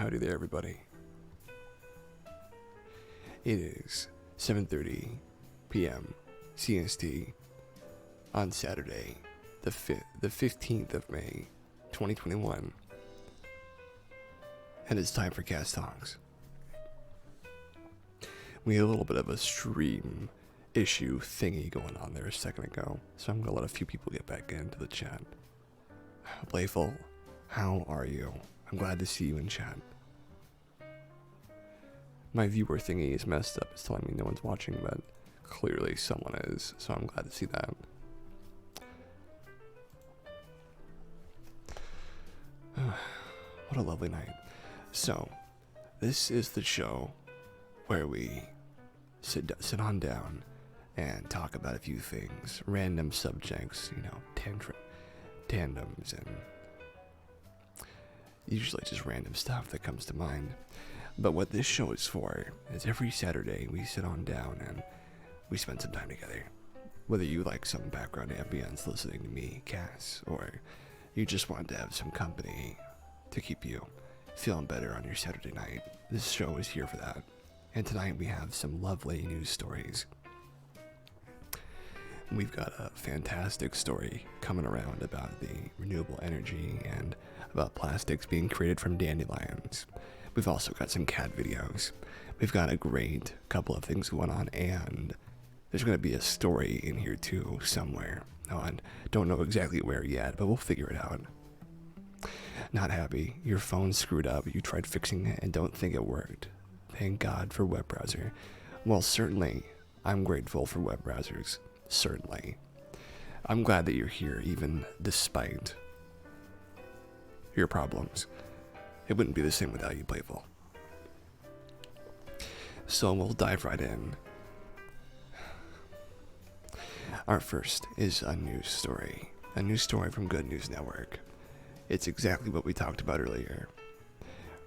Howdy there, everybody. It is 7:30 p.m. CST on Saturday, the 15th of May, 2021, and it's time for Cast Talks. We had a little bit of a stream issue thingy going on there a second ago, so I'm gonna let a few people get back into the chat. Playful, how are you? I'm glad to see you in chat. My viewer thingy is messed up. It's telling me no one's watching, but clearly someone is, so I'm glad to see that. What a lovely night. So, this is the show where we sit on down and talk about a few things, random subjects, tandems, and usually just random stuff that comes to mind. But what this show is for is every Saturday we sit on down and we spend some time together. Whether you like some background ambience listening to me, Cass, or you just want to have some company to keep you feeling better on your Saturday night, this show is here for that. And tonight we have some lovely news stories. We've got a fantastic story coming around about the renewable energy and about plastics being created from dandelions. We've also got some cat videos. We've got a great couple of things going on, and there's going to be a story in here too somewhere. No, I don't know exactly where yet, but we'll figure it out. Not happy. Your phone screwed up. You tried fixing it and don't think it worked. Thank God for web browser. Well, certainly, I'm grateful for web browsers. Certainly. I'm glad that you're here, even despite your problems. It wouldn't be the same without you, Playful. So we'll dive right in. Our first is a news story from Good News Network. It's exactly what we talked about earlier.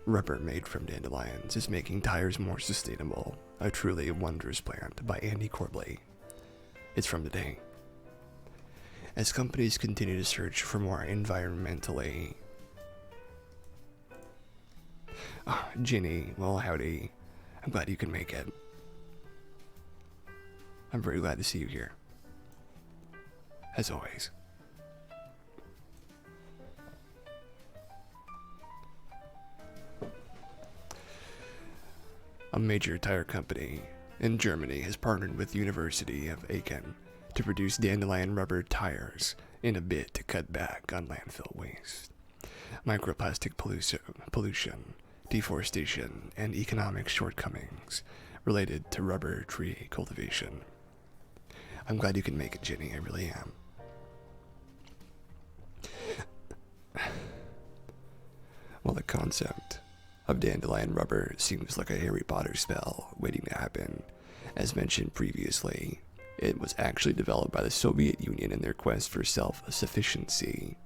Rubber made from dandelions is making tires more sustainable. A truly wondrous plant by Andy Corbley. It's from today. As companies continue to search for more environmentally... Ginny, well, howdy. I'm glad you can make it. I'm very glad to see you here. As always. A major tire company in Germany has partnered with University of Aachen to produce dandelion rubber tires in a bid to cut back on landfill waste, microplastic pollution, deforestation, and economic shortcomings related to rubber tree cultivation. I'm glad you can make it, Jenny. I really am. Well, the concept of dandelion rubber seems like a Harry Potter spell waiting to happen. As mentioned previously, it was actually developed by the Soviet Union in their quest for self-sufficiency.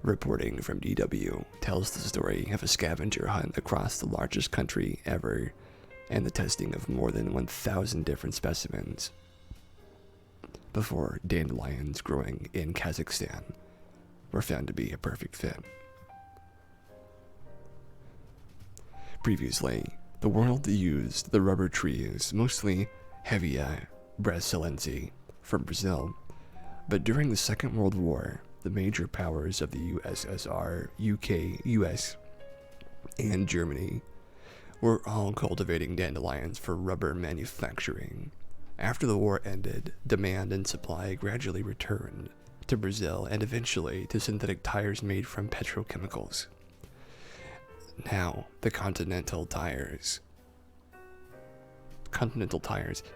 Reporting from DW tells the story of a scavenger hunt across the largest country ever and the testing of more than 1,000 different specimens before dandelions growing in Kazakhstan were found to be a perfect fit. Previously, the world used the rubber trees, mostly Hevea brasiliense from Brazil, but during the Second World War, the major powers of the USSR, UK, US, and Germany were all cultivating dandelions for rubber manufacturing. After the war ended, demand and supply gradually returned to Brazil and eventually to synthetic tires made from petrochemicals. Now, the Continental Tires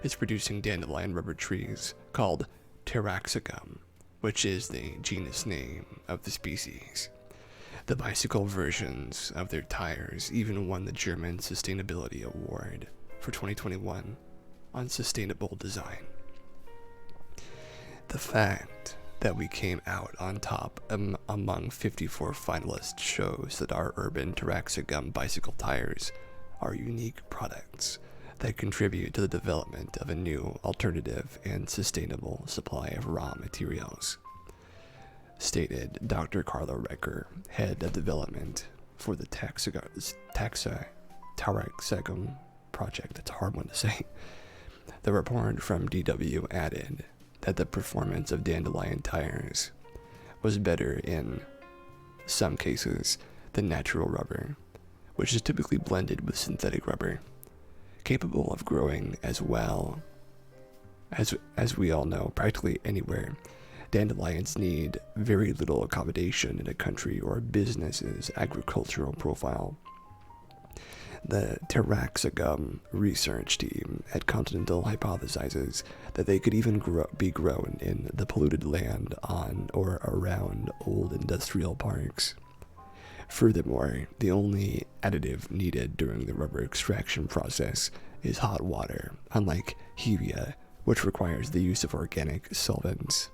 is producing dandelion rubber trees called Taraxacum, which is the genus name of the species. The bicycle versions of their tires even won the German Sustainability Award for 2021 on sustainable design. The fact that we came out on top among 54 finalists shows that our urban Taraxacum bicycle tires are unique products that contribute to the development of a new, alternative, and sustainable supply of raw materials, stated Dr. Carlo Recker, head of development for the Taraxacum project. That's a hard one to say. The report from DW added that the performance of dandelion tires was better in some cases than natural rubber, which is typically blended with synthetic rubber, capable of growing as well. As we all know, practically anywhere, dandelions need very little accommodation in a country or business's agricultural profile. The Taraxacum research team at Continental hypothesizes that they could even be grown in the polluted land on or around old industrial parks. Furthermore, the only additive needed during the rubber extraction process is hot water, unlike hevia, which requires the use of organic solvents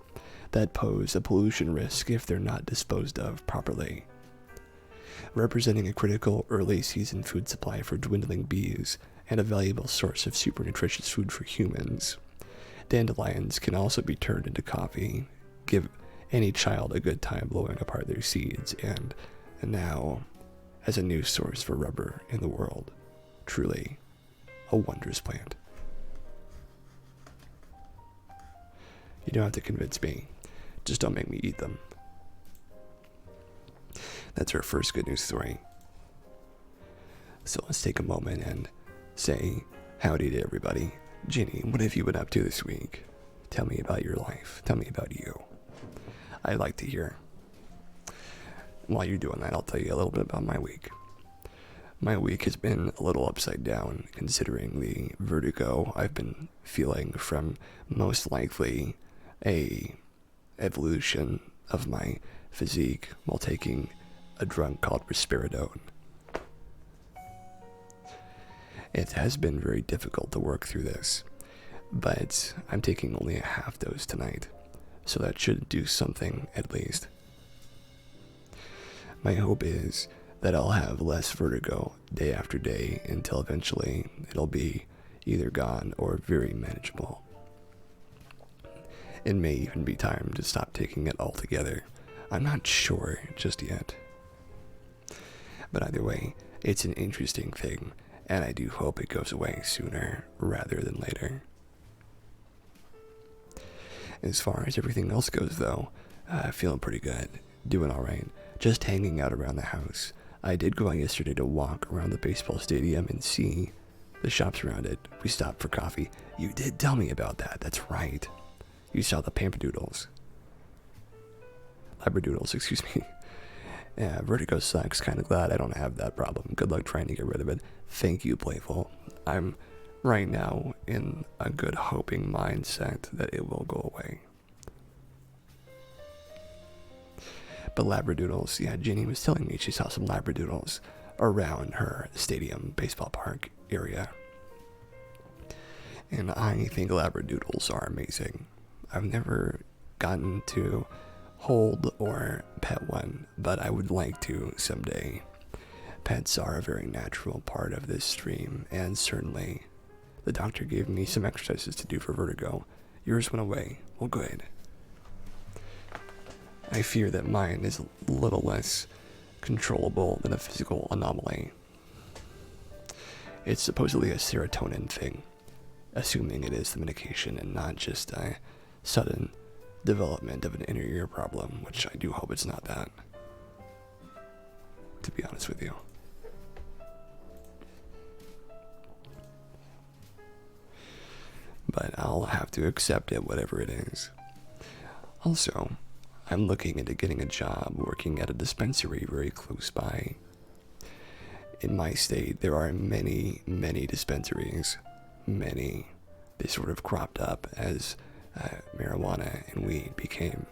that pose a pollution risk if they're not disposed of properly. Representing a critical early season food supply for dwindling bees and a valuable source of super nutritious food for humans, dandelions can also be turned into coffee, give any child a good time blowing apart their seeds, and now as a new source for rubber in the world. Truly a wondrous plant. You don't have to convince me. Just don't make me eat them. That's our first good news story. So let's take a moment and say howdy to everybody. Ginny, what have you been up to this week? Tell me about your life. Tell me about you. I'd like to hear. While you're doing that, I'll tell you a little bit about my week. My week has been a little upside down, considering the vertigo I've been feeling from most likely a evolution of my physique while taking a drug called risperidone. It has been very difficult to work through this, but I'm taking only a half dose tonight, so that should do something at least. My hope is that I'll have less vertigo day after day until eventually it'll be either gone or very manageable. It may even be time to stop taking it altogether. I'm not sure just yet. But either way, it's an interesting thing, and I do hope it goes away sooner rather than later. As far as everything else goes, though, feeling pretty good, doing alright, just hanging out around the house. I did go out yesterday to walk around the baseball stadium and see the shops around it. We stopped for coffee. You did tell me about that, that's right. You saw the Labradoodles, excuse me. Yeah, vertigo sucks. Kind of glad I don't have that problem. Good luck trying to get rid of it. Thank you, Playful. I'm right now in a good hoping mindset that it will go away. But Labradoodles, yeah, Ginny was telling me she saw some Labradoodles around her stadium baseball park area. And I think Labradoodles are amazing. I've never gotten to hold or pet one, but I would like to someday. Pets are a very natural part of this stream, and certainly the doctor gave me some exercises to do for vertigo. Yours went away. Well, good. I fear that mine is a little less controllable than a physical anomaly. It's supposedly a serotonin thing, assuming it is the medication and not just a sudden development of an inner ear problem, which I do hope it's not that, to be honest with you. But I'll have to accept it, whatever it is. Also, I'm looking into getting a job working at a dispensary very close by. In my state, there are many, many dispensaries. Many. They sort of cropped up as marijuana and weed became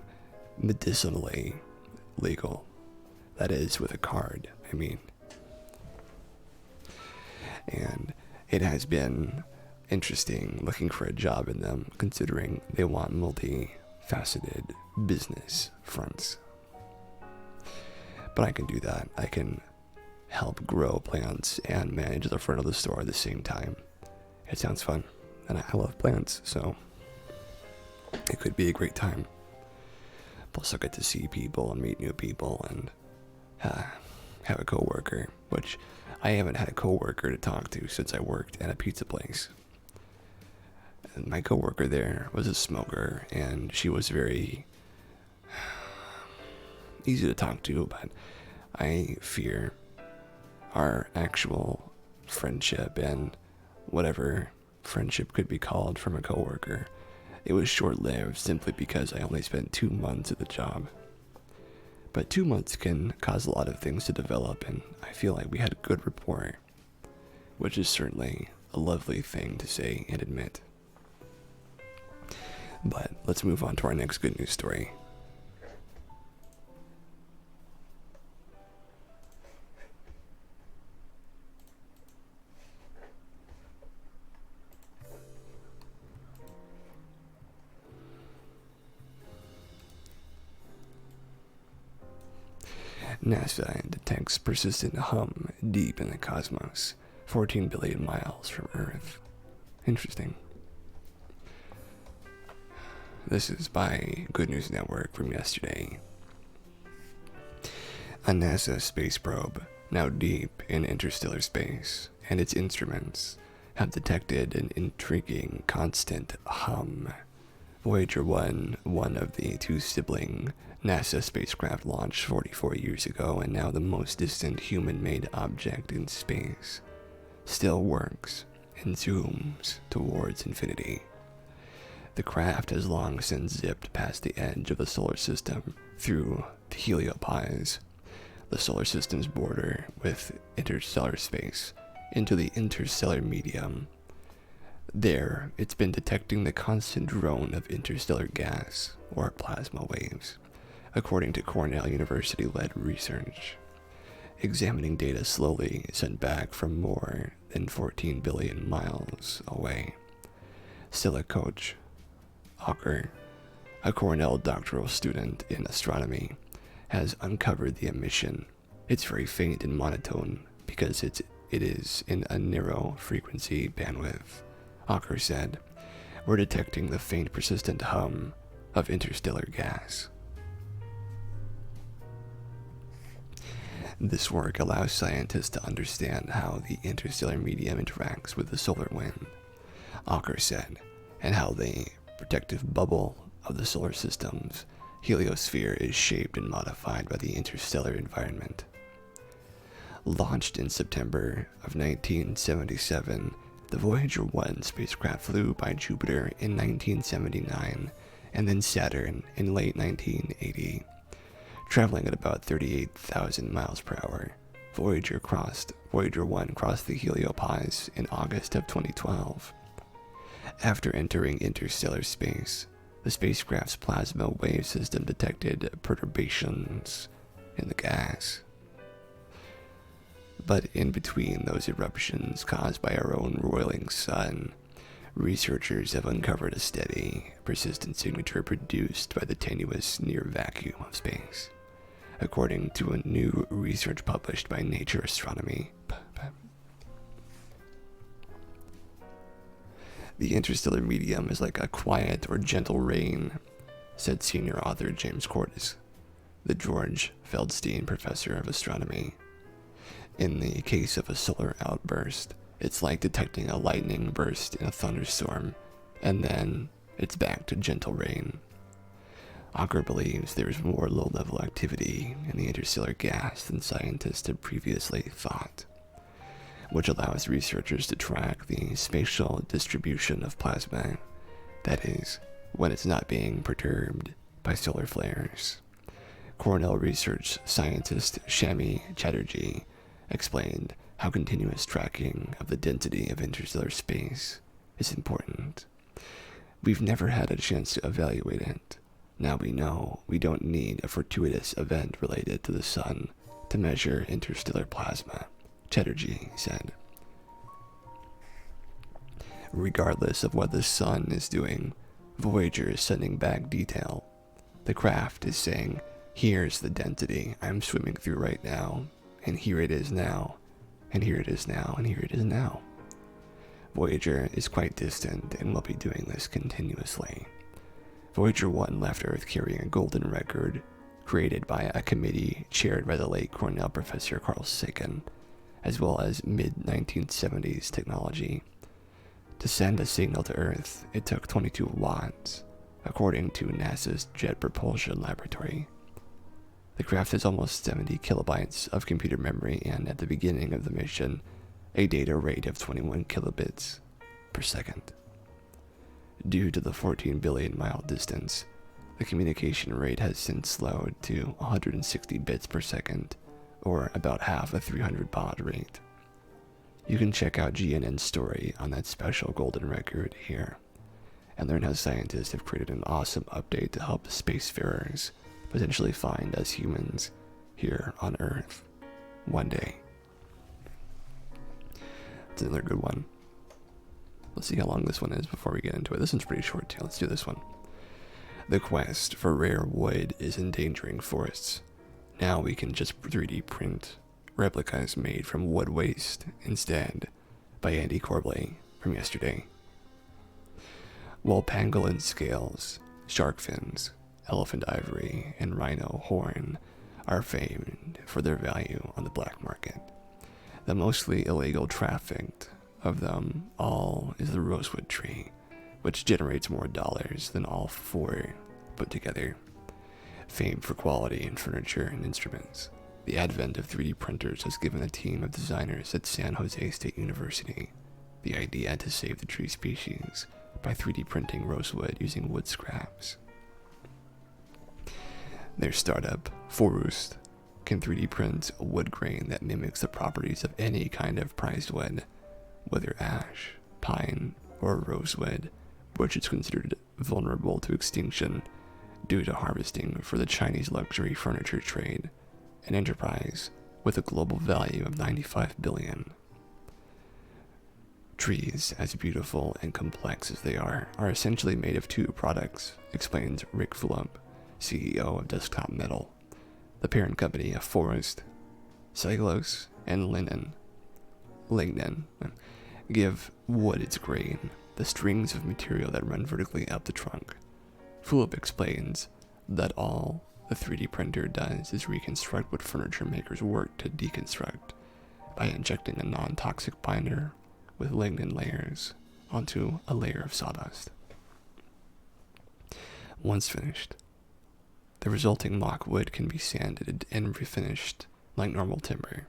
medicinally legal. That is, with a card, I mean. And it has been interesting looking for a job in them, considering they want multi-faceted business fronts. But I can do that. I can help grow plants and manage the front of the store at the same time. It sounds fun, and I love plants, so it could be a great time. Plus, I'll get to see people and meet new people, and have a coworker, which I haven't had a coworker to talk to since I worked at a pizza place. And my coworker there was a smoker, and she was very easy to talk to, but I fear our actual friendship and whatever friendship could be called from a coworker. It was short-lived simply because I only spent 2 months at the job. But 2 months can cause a lot of things to develop, and I feel like we had a good rapport, which is certainly a lovely thing to say and admit. But let's move on to our next good news story. NASA detects persistent hum deep in the cosmos, 14 billion miles from Earth. Interesting. This is by Good News Network from yesterday. A NASA space probe, now deep in interstellar space, and its instruments have detected an intriguing constant hum. Voyager 1, one of the two sibling NASA spacecraft launched 44 years ago and now the most distant human-made object in space, still works and zooms towards infinity. The craft has long since zipped past the edge of the solar system through the heliopause, the solar system's border with interstellar space, into the interstellar medium. There, it's been detecting the constant drone of interstellar gas, or plasma waves, according to Cornell University-led research, examining data slowly sent back from more than 14 billion miles away. Stella Koch Hawker, a Cornell doctoral student in astronomy, has uncovered the emission. It's very faint and monotone because it is in a narrow frequency bandwidth. Hawker said, "We're detecting the faint persistent hum of interstellar gas." This work allows scientists to understand how the interstellar medium interacts with the solar wind, Hawker said, and how the protective bubble of the solar system's heliosphere is shaped and modified by the interstellar environment. Launched in September of 1977, the Voyager 1 spacecraft flew by Jupiter in 1979 and then Saturn in late 1980. Traveling at about 38,000 miles per hour, Voyager 1 crossed the heliopause in August of 2012. After entering interstellar space, the spacecraft's plasma wave system detected perturbations in the gas. But in between those eruptions caused by our own roiling sun, researchers have uncovered a steady, persistent signature produced by the tenuous near vacuum of space, according to a new research published by Nature Astronomy. The interstellar medium is like a quiet or gentle rain, said senior author James Cordes, the George Feldstein Professor of Astronomy. In the case of a solar outburst, it's like detecting a lightning burst in a thunderstorm, and then it's back to gentle rain. Hawker believes there is more low-level activity in the interstellar gas than scientists had previously thought, which allows researchers to track the spatial distribution of plasma, that is, when it's not being perturbed by solar flares. Cornell research scientist Shami Chatterjee explained how continuous tracking of the density of interstellar space is important. We've never had a chance to evaluate it. Now we know we don't need a fortuitous event related to the sun to measure interstellar plasma, Chatterjee said. Regardless of what the sun is doing, Voyager is sending back detail. The craft is saying, here's the density I'm swimming through right now, and here it is now, and here it is now, and here it is now. Voyager is quite distant and will be doing this continuously. Voyager 1 left Earth carrying a golden record, created by a committee chaired by the late Cornell professor Carl Sagan, as well as mid-1970s technology. To send a signal to Earth, it took 22 watts, according to NASA's Jet Propulsion Laboratory. The craft has almost 70 kilobytes of computer memory and, at the beginning of the mission, a data rate of 21 kilobits per second. Due to the 14 billion mile distance, the communication rate has since slowed to 160 bits per second, or about half a 300 baud rate. You can check out GNN's story on that special golden record here, and learn how scientists have created an awesome update to help spacefarers potentially find us humans here on Earth one day. It's another good one. Let's see how long this one is before we get into it. This one's pretty short too. Let's do this one. The quest for rare wood is endangering forests. Now we can just 3D print replicas made from wood waste instead, by Andy Corbley from yesterday. While pangolin scales, shark fins, elephant ivory, and rhino horn are famed for their value on the black market, the mostly illegal trafficked of them all is the rosewood tree, which generates more dollars than all four put together. Famed for quality in furniture and instruments, the advent of 3D printers has given a team of designers at San Jose State University the idea to save the tree species by 3D printing rosewood using wood scraps. Their startup, Forust, can 3D print a wood grain that mimics the properties of any kind of prized wood, whether ash, pine, or rosewood, which is considered vulnerable to extinction due to harvesting for the Chinese luxury furniture trade, an enterprise with a global value of $95 billion. Trees, as beautiful and complex as they are essentially made of two products, explains Rick Fulop, CEO of Desktop Metal, the parent company of Forust. Cellulose and lignin, give wood its grain, the strings of material that run vertically up the trunk. Fulop explains that all the 3D printer does is reconstruct what furniture makers work to deconstruct by injecting a non-toxic binder with lignin layers onto a layer of sawdust. Once finished, the resulting mock wood can be sanded and refinished like normal timber.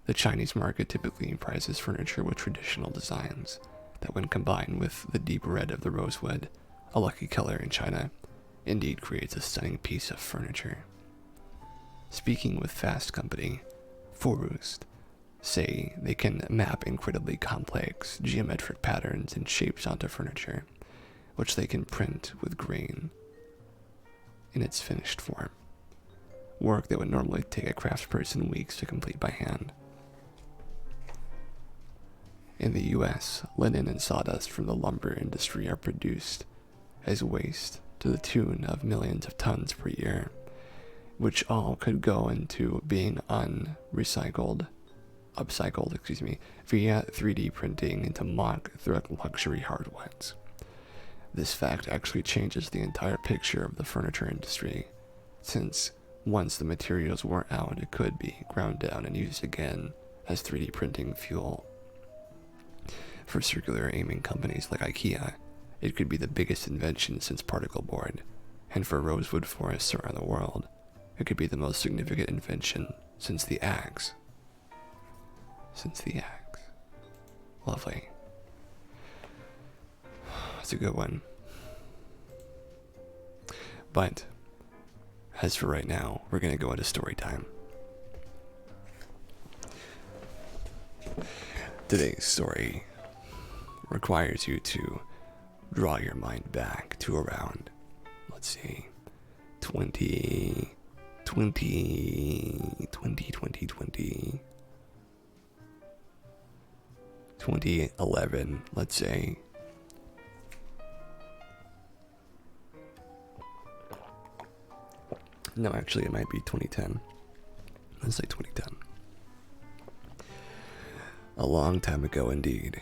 The Chinese market typically prizes furniture with traditional designs that, when combined with the deep red of the rosewood, a lucky color in China, indeed creates a stunning piece of furniture. Speaking with Fast Company, Forust say they can map incredibly complex geometric patterns and shapes onto furniture, which they can print with grain in its finished form, work that would normally take a craftsperson weeks to complete by hand. In the US, linen and sawdust from the lumber industry are produced as waste to the tune of millions of tons per year, which all could go into being upcycled via 3D printing into mock luxury hardwoods. This fact actually changes the entire picture of the furniture industry, since once the materials wore out, it could be ground down and used again as 3D printing fuel. For circular aiming companies like IKEA, it could be the biggest invention since particle board, and for rosewood forests around the world, it could be the most significant invention since the axe. Lovely. That's a good one. But, as for right now, we're going to go into story time. Today's story requires you to draw your mind back to around, let's see, 2011, let's say. No, actually, it might be 2010. Let's say 2010. A long time ago, indeed,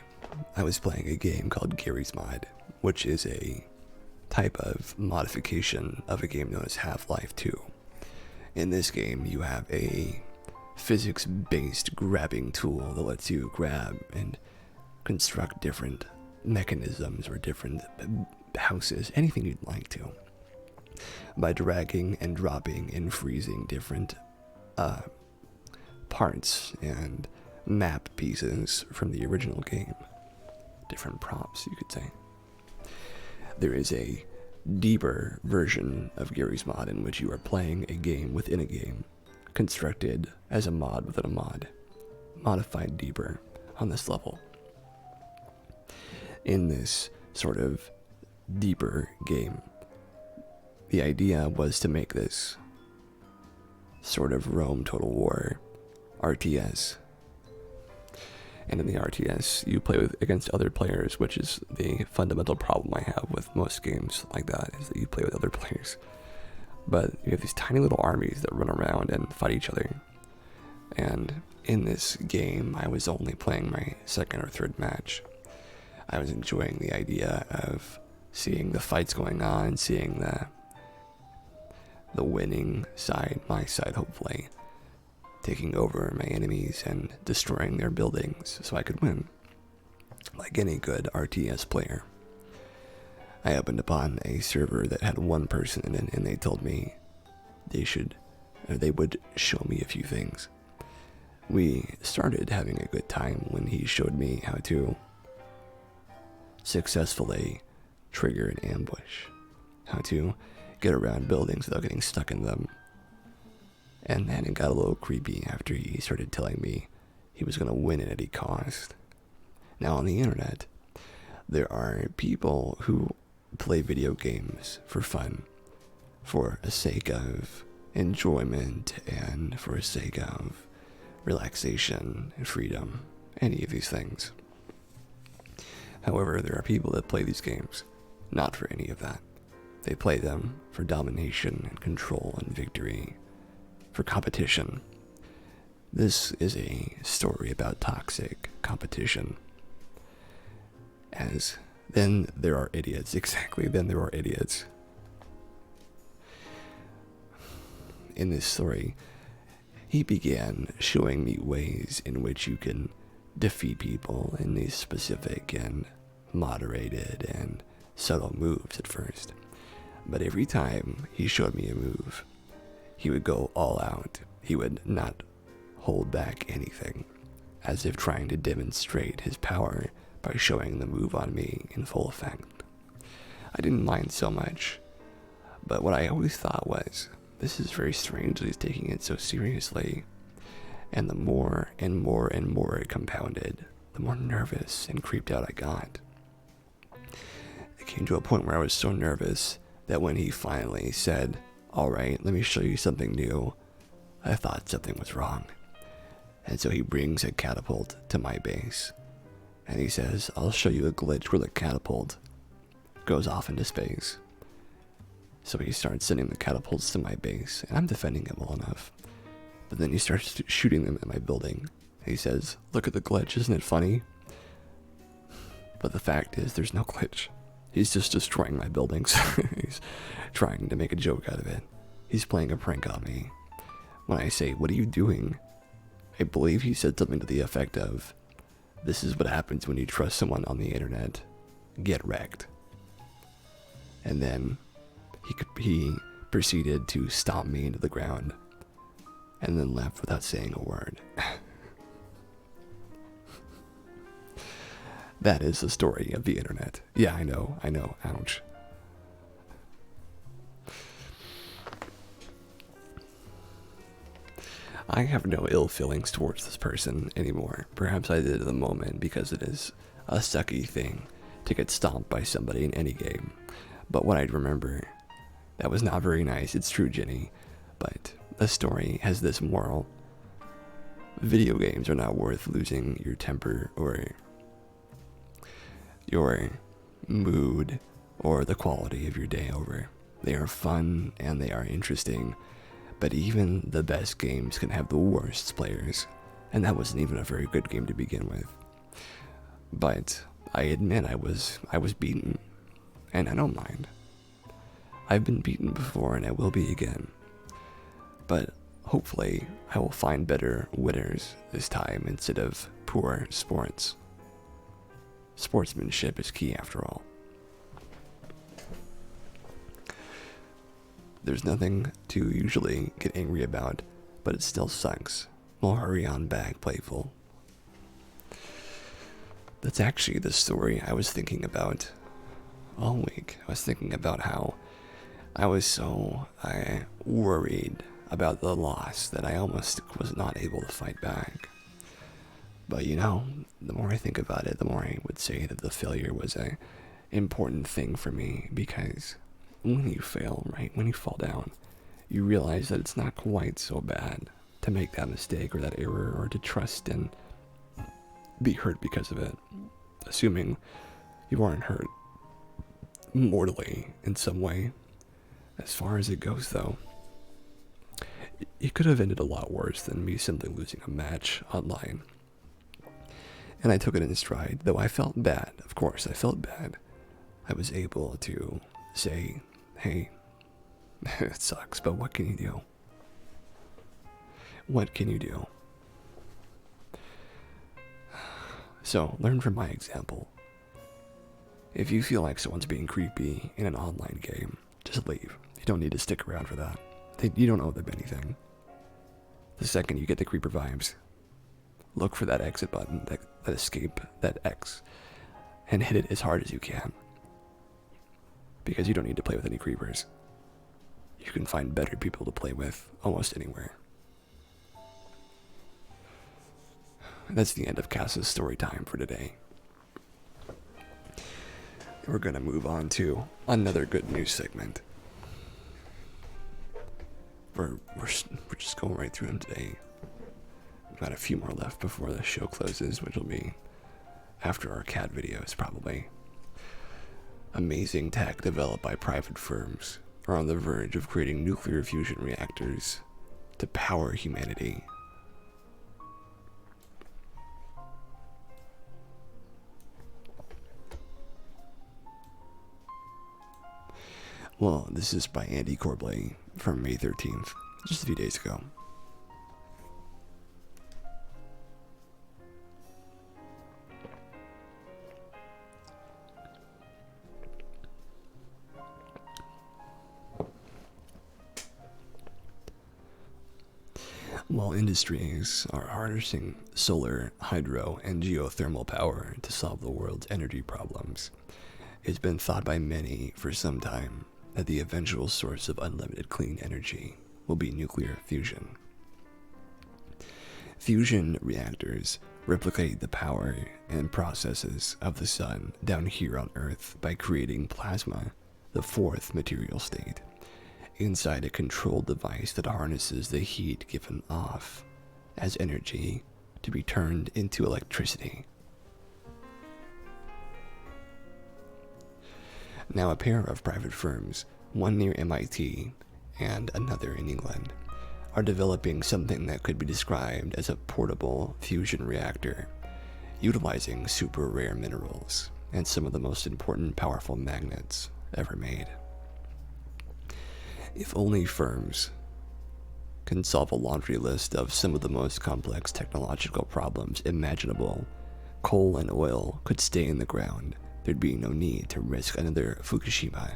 I was playing a game called Garry's Mod, which is a type of modification of a game known as Half-Life 2. In this game, you have a physics-based grabbing tool that lets you grab and construct different mechanisms or different houses, anything you'd like to, by dragging and dropping and freezing different parts and map pieces from the original game. Different props, you could say. There is a deeper version of Garry's Mod in which you are playing a game within a game, constructed as a mod within a mod, modified deeper on this level. In this sort of deeper game, the idea was to make this sort of Rome Total War RTS. And in the RTS, you play against other players, which is the fundamental problem I have with most games like that, is that you play with other players. But you have these tiny little armies that run around and fight each other. And in this game, I was only playing my second or third match. I was enjoying the idea of seeing the fights going on, seeing the winning side, my side hopefully, taking over my enemies and destroying their buildings so I could win, like any good RTS player. I opened upon a server that had one person in it, and they told me they would show me a few things. We started having a good time when he showed me how to successfully trigger an ambush, how to get around buildings without getting stuck in them. And then it got a little creepy after he started telling me he was going to win at any cost. Now on the internet, there are people who play video games for fun, for a sake of enjoyment and for a sake of relaxation and freedom, any of these things. However, there are people that play these games not for any of that. They play them for domination and control and victory, for competition. This is a story about toxic competition. As then there are idiots, exactly, then there are idiots. In this story, he began showing me ways in which you can defeat people in these specific and moderated and subtle moves at first. But every time he showed me a move, he would go all out. He would not hold back anything, as if trying to demonstrate his power by showing the move on me in full effect. I didn't mind so much, but what I always thought was, this is very strange that he's taking it so seriously. And the more and more and more it compounded, the more nervous and creeped out I got. It came to a point where I was so nervous that when he finally said, "Alright, let me show you something new," I thought something was wrong. And so he brings a catapult to my base, and he says, "I'll show you a glitch where the catapult goes off into space." So he starts sending the catapults to my base, and I'm defending it well enough. But then he starts shooting them at my building. He says, "Look at the glitch, isn't it funny?" But the fact is, there's no glitch. He's just destroying my buildings. He's trying to make a joke out of it. He's playing a prank on me. When I say, "What are you doing?" I believe he said something to the effect of, "This is what happens when you trust someone on the internet. Get wrecked." And then he proceeded to stomp me into the ground, and then left without saying a word. That is the story of the internet. Yeah, I know, ouch. I have no ill feelings towards this person anymore. Perhaps I did at the moment because it is a sucky thing to get stomped by somebody in any game. But what I'd remember, that was not very nice. It's true, Jenny, but the story has this moral. Video games are not worth losing your temper or your mood or the quality of your day over. They are fun and they are interesting, but even the best games can have the worst players, and that wasn't even a very good game to begin with. But I admit I was beaten, and I don't mind. I've been beaten before and I will be again. But hopefully, I will find better winners this time instead of poor sports. Sportsmanship is key after all. There's nothing to usually get angry about, but it still sucks. We'll hurry on back, playful. That's actually the story I was thinking about all week. I was thinking about how I was so worried about the loss that I almost was not able to fight back. But you know, the more I think about it, the more I would say that the failure was a important thing for me, because when you fail, right, when you fall down, you realize that it's not quite so bad to make that mistake or that error or to trust and be hurt because of it, assuming you aren't hurt mortally in some way. As far as it goes, though, it could have ended a lot worse than me simply losing a match online. And I took it in stride, though I felt bad. Of course, I felt bad. I was able to say, hey, it sucks, but what can you do? What can you do? So, learn from my example. If you feel like someone's being creepy in an online game, just leave. You don't need to stick around for that. You don't owe them anything. The second you get the creeper vibes, look for that exit button, that escape, that X, and hit it as hard as you can. Because you don't need to play with any creepers. You can find better people to play with almost anywhere. That's the end of Cass's story time for today. We're going to move on to another good news segment. We're just going right through them today. We've got a few more left before the show closes, which will be after our cat videos, probably. Amazing tech developed by private firms are on the verge of creating nuclear fusion reactors to power humanity. Well, this is by Andy Corbley from May 13th, just a few days ago. While industries are harnessing solar, hydro, and geothermal power to solve the world's energy problems, it's been thought by many for some time that the eventual source of unlimited clean energy will be nuclear fusion. Fusion reactors replicate the power and processes of the sun down here on Earth by creating plasma, the fourth material state, inside a controlled device that harnesses the heat given off as energy to be turned into electricity. Now, a pair of private firms, one near MIT and another in England, are developing something that could be described as a portable fusion reactor, utilizing super rare minerals and some of the most important powerful magnets ever made. If only firms can solve a laundry list of some of the most complex technological problems imaginable, coal and oil could stay in the ground. There'd be no need to risk another Fukushima.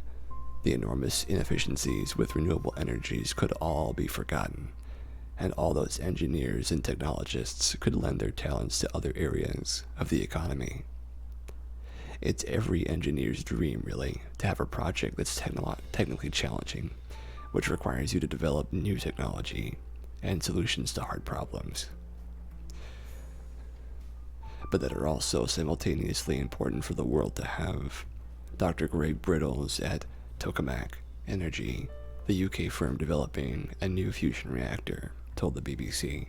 The enormous inefficiencies with renewable energies could all be forgotten, and all those engineers and technologists could lend their talents to other areas of the economy. It's every engineer's dream, really, to have a project that's technically challenging, which requires you to develop new technology and solutions to hard problems, but that are also simultaneously important for the world to have. Dr. Greg Brittles at Tokamak Energy, the UK firm developing a new fusion reactor, told the BBC.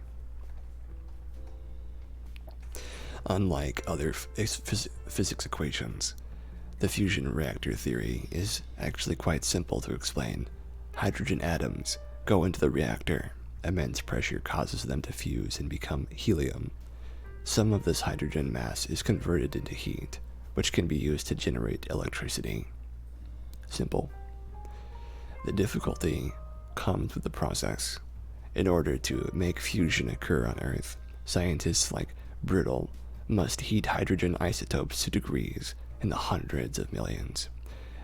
Unlike other physics equations, the fusion reactor theory is actually quite simple to explain. Hydrogen atoms go into the reactor. Immense pressure causes them to fuse and become helium. Some of this hydrogen mass is converted into heat, which can be used to generate electricity. Simple. The difficulty comes with the process. In order to make fusion occur on Earth, scientists like Brittle must heat hydrogen isotopes to degrees in the hundreds of millions,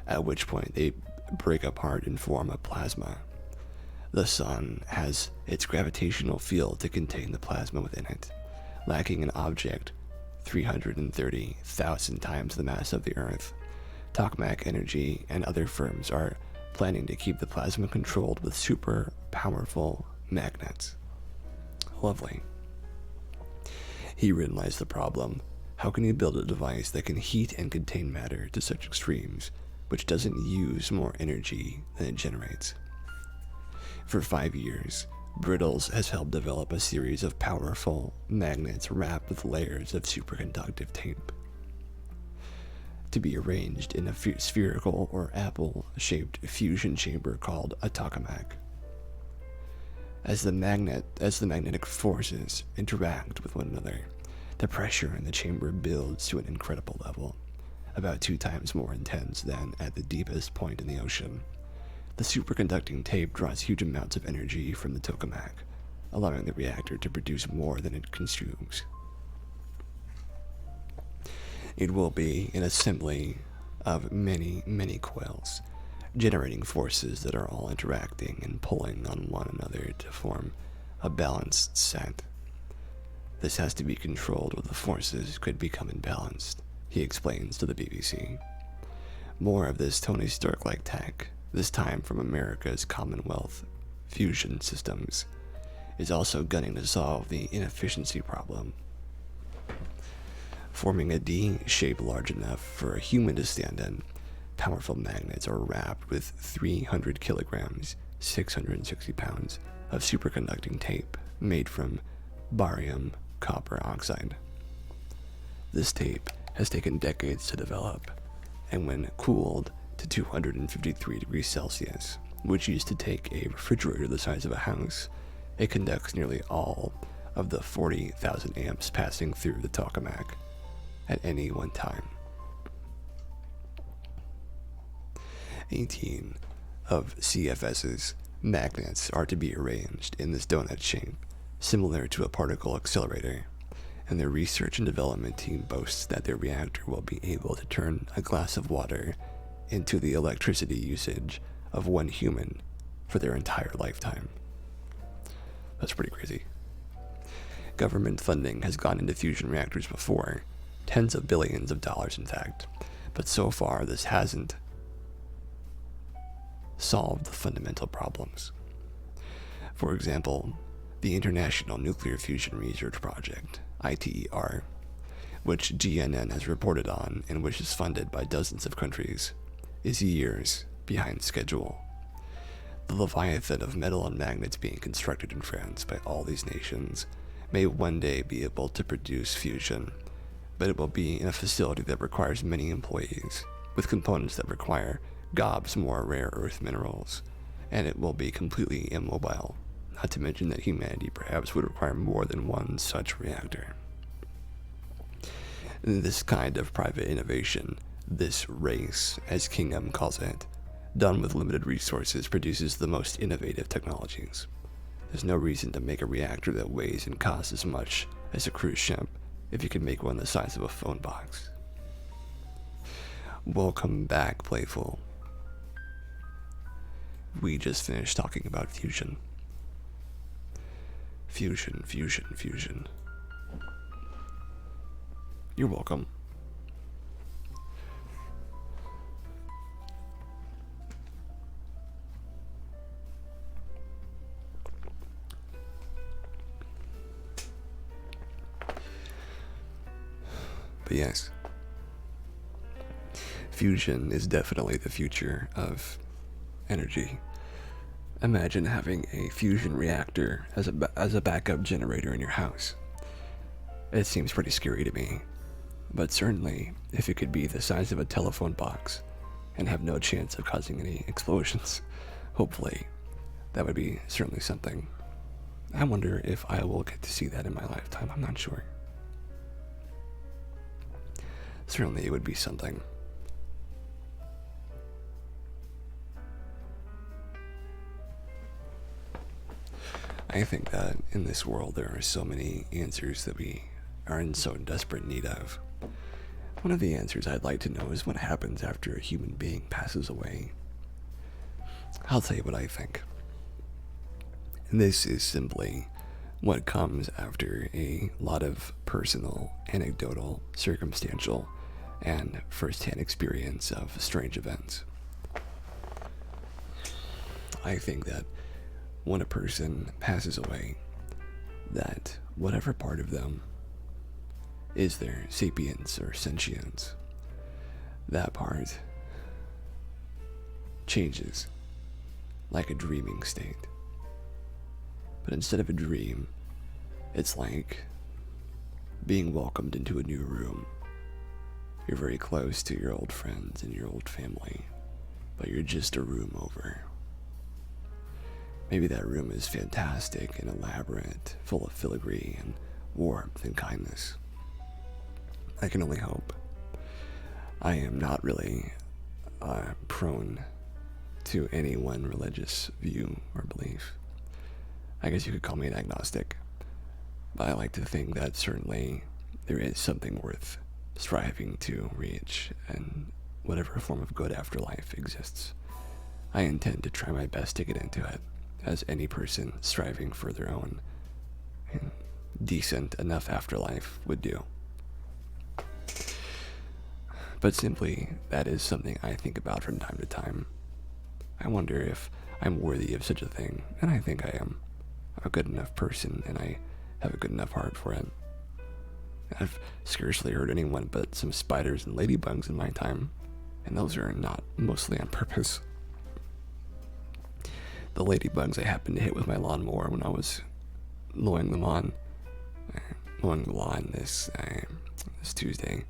at which point they break apart and form a plasma. The Sun has its gravitational field to contain the plasma within it, lacking an object 330,000 times the mass of the Earth. Tokamak Energy and other firms are planning to keep the plasma controlled with super powerful magnets. Lovely. He realized the problem. How can he build a device that can heat and contain matter to such extremes, which doesn't use more energy than it generates? For 5 years, Brittles has helped develop a series of powerful magnets wrapped with layers of superconductive tape, to be arranged in a spherical or apple-shaped fusion chamber called a tokamak. As the magnetic forces interact with one another, the pressure in the chamber builds to an incredible level, about 2 times more intense than at the deepest point in the ocean. The superconducting tape draws huge amounts of energy from the tokamak, allowing the reactor to produce more than it consumes. It will be an assembly of many, many coils, generating forces that are all interacting and pulling on one another to form a balanced set. This has to be controlled or the forces could become imbalanced, he explains to the BBC. More of this Tony Stark-like tech, this time from America's Commonwealth Fusion Systems, is also gunning to solve the inefficiency problem. Forming a D shape large enough for a human to stand in, powerful magnets are wrapped with 300 kilograms, 660 pounds, of superconducting tape made from barium copper oxide. This tape has taken decades to develop, and when cooled to 253 degrees Celsius, which used to take a refrigerator the size of a house, it conducts nearly all of the 40,000 amps passing through the tokamak at any one time. 18 of CFS's magnets are to be arranged in this donut shape, similar to a particle accelerator, and their research and development team boasts that their reactor will be able to turn a glass of water into the electricity usage of one human for their entire lifetime. That's pretty crazy. Government funding has gone into fusion reactors before, tens of billions of dollars in fact, but so far this hasn't solved the fundamental problems. For example, the International Nuclear Fusion Research Project, ITER, which GNN has reported on and which is funded by dozens of countries, is years behind schedule. The Leviathan of metal and magnets being constructed in France by all these nations may one day be able to produce fusion, but it will be in a facility that requires many employees, with components that require gobs more rare earth minerals, and it will be completely immobile, not to mention that humanity perhaps would require more than one such reactor. This kind of private innovation, this race, as King M calls it, done with limited resources, produces the most innovative technologies. There's no reason to make a reactor that weighs and costs as much as a cruise ship if you can make one the size of a phone box. Welcome back, Playful. We just finished talking about fusion. Fusion, fusion, fusion. You're welcome. But yes, fusion is definitely the future of energy. Imagine having a fusion reactor as a backup generator in your house. It seems pretty scary to me, but certainly if it could be the size of a telephone box and have no chance of causing any explosions, hopefully that would be certainly something. I wonder if I will get to see that in my lifetime. I'm not sure. Certainly it would be something. I think that in this world there are so many answers that we are in so desperate need of. One of the answers I'd like to know is what happens after a human being passes away. I'll tell you what I think. This is simply what comes after a lot of personal, anecdotal, circumstantial, and first-hand experience of strange events. I think that when a person passes away, that whatever part of them is their sapience or sentience, that part changes like a dreaming state. But instead of a dream, it's like being welcomed into a new room. You're very close to your old friends and your old family, but you're just a room over. Maybe that room is fantastic and elaborate, full of filigree and warmth and kindness. I can only hope. I am not really prone to any one religious view or belief. I guess you could call me an agnostic, but I like to think that certainly there is something worth striving to reach, and whatever form of good afterlife exists, I intend to try my best to get into it, as any person striving for their own decent enough afterlife would do. But simply, that is something I think about from time to time. I wonder if I'm worthy of such a thing, and I think I am. I'm a good enough person, and I have a good enough heart for it. I've scarcely hurt anyone but some spiders and ladybugs in my time, and those are not mostly on purpose. The ladybugs I happened to hit with my lawnmower when I was mowing the lawn this Tuesday.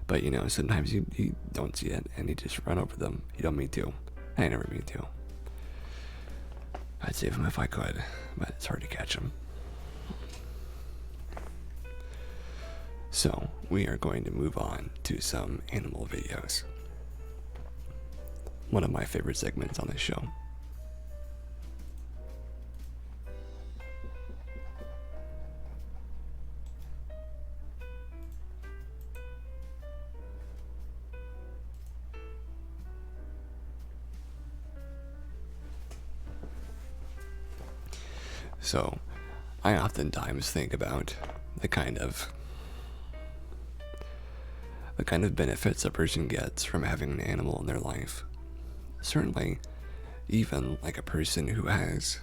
But you know, sometimes you don't see it and you just run over them. You don't mean to. I never mean to. I'd save them if I could, but it's hard to catch them. So, we are going to move on to some animal videos. One of my favorite segments on this show. So, I oftentimes think about the kind of benefits a person gets from having an animal in their life. Certainly, even like a person who has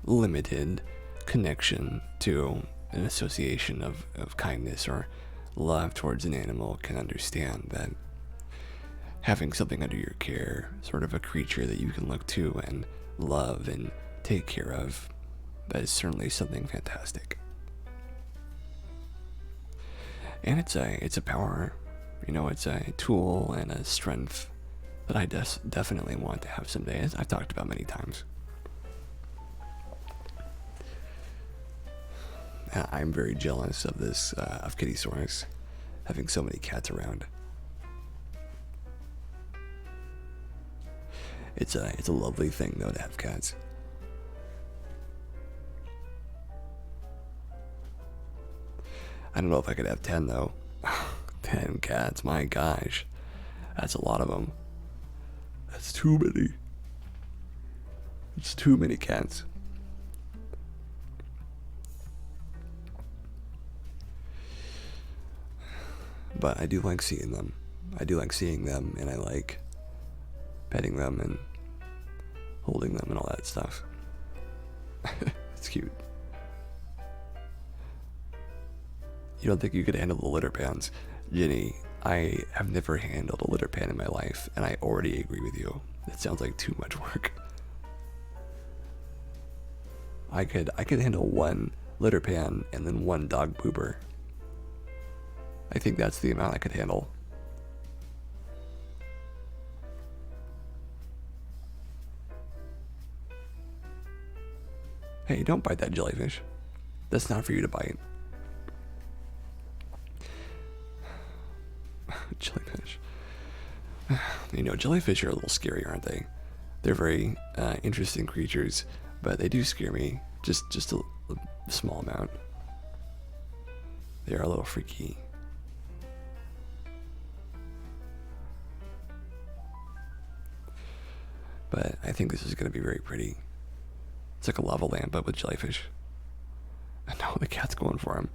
limited connection to an association of kindness or love towards an animal can understand that having something under your care, sort of a creature that you can look to and love and take care of, that is certainly something fantastic. And it's a power, you know, it's a tool and a strength that I definitely want to have someday, as I've talked about many times. I'm very jealous of this, of Kittysaurus having so many cats around. It's a lovely thing though to have cats. I don't know if I could have 10 though. 10 cats, my gosh. That's a lot of them. That's too many. It's too many cats. But I do like seeing them. I do like seeing them, and I like petting them and holding them and all that stuff. It's cute. You don't think you could handle the litter pans? Jenny, I have never handled a litter pan in my life, and I already agree with you. That sounds like too much work. I could handle one litter pan and then one dog pooper. I think that's the amount I could handle. Hey, don't bite that jellyfish. That's not for you to bite. Jellyfish. You know, jellyfish are a little scary, aren't they? They're very interesting creatures, but they do scare me Just a small amount. They are a little freaky. But I think this is going to be very pretty. It's like a lava lamp, but with jellyfish. I know the cat's going for him.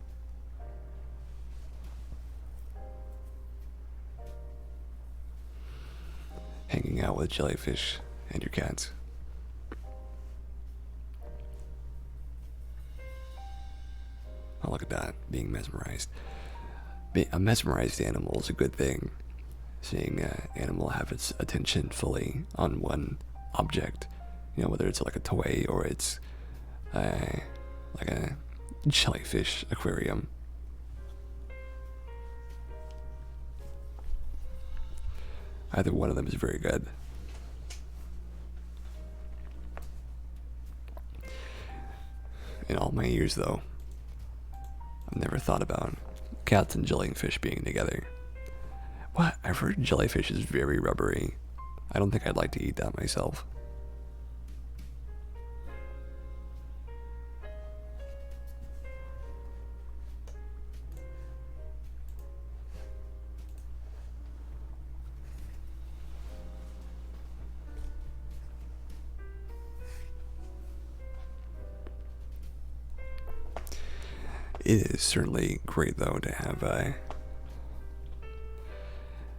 Hanging out with jellyfish and your cats. Oh, look at that, being mesmerized. A mesmerized animal is a good thing. Seeing an animal have its attention fully on one object, you know, whether it's like a toy or it's like a jellyfish aquarium. Either one of them is very good. In all my years, though, I've never thought about cats and jellyfish being together. What? I've heard jellyfish is very rubbery. I don't think I'd like to eat that myself. It is certainly great, though, to have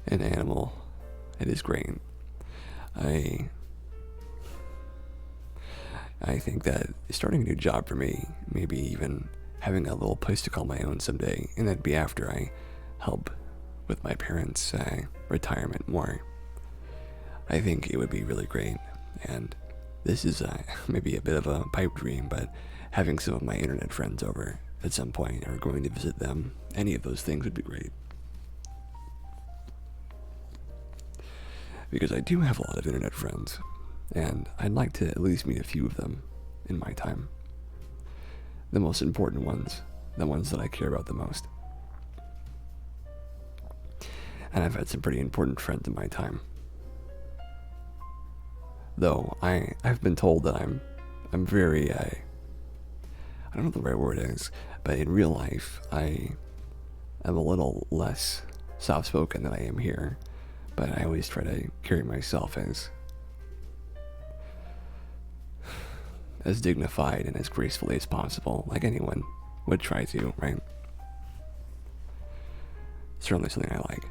an animal. It is great. I think that starting a new job for me, maybe even having a little place to call my own someday, and that'd be after I help with my parents' retirement more. I think it would be really great, and this is maybe a bit of a pipe dream, but having some of my internet friends over at some point or going to visit them, any of those things would be great. Because I do have a lot of internet friends, and I'd like to at least meet a few of them in my time. The most important ones, the ones that I care about the most. And I've had some pretty important friends in my time. Though I've been told that I'm very I don't know what the right word is, but in real life I am a little less soft-spoken than I am here. But I always try to carry myself as dignified and as gracefully as possible, like anyone would try to, right? Certainly something I like.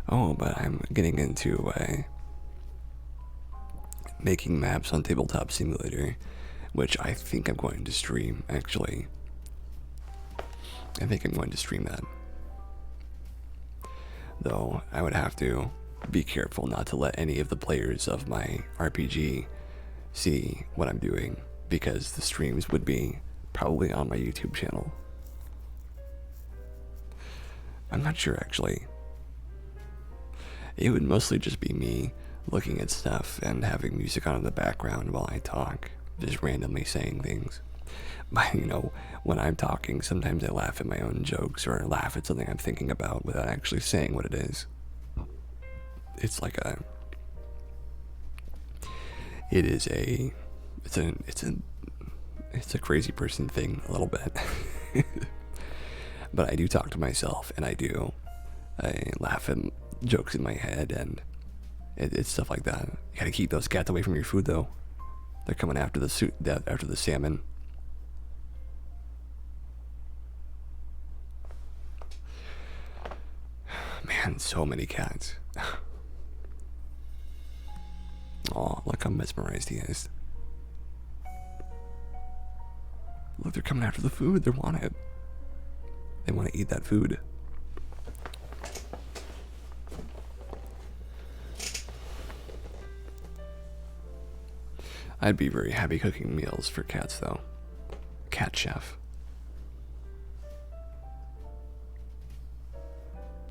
Oh, but I'm getting into making maps on Tabletop Simulator, which I think I'm going to stream, actually. I think I'm going to stream that. Though, I would have to be careful not to let any of the players of my RPG see what I'm doing, because the streams would be probably on my YouTube channel. I'm not sure, actually. It would mostly just be me looking at stuff and having music on in the background while I talk, just randomly saying things. But, you know, when I'm talking, sometimes I laugh at my own jokes or laugh at something I'm thinking about without actually saying what it is. It's like it's a crazy person thing a little bit. But I do talk to myself, and I laugh at jokes in my head, and it's stuff like that. You gotta keep those cats away from your food, though. They're coming after the salmon. Man, so many cats. Oh, look how mesmerized he is. Look, they're coming after the food. They want it. They want to eat that food. I'd be very happy cooking meals for cats, though. Cat chef.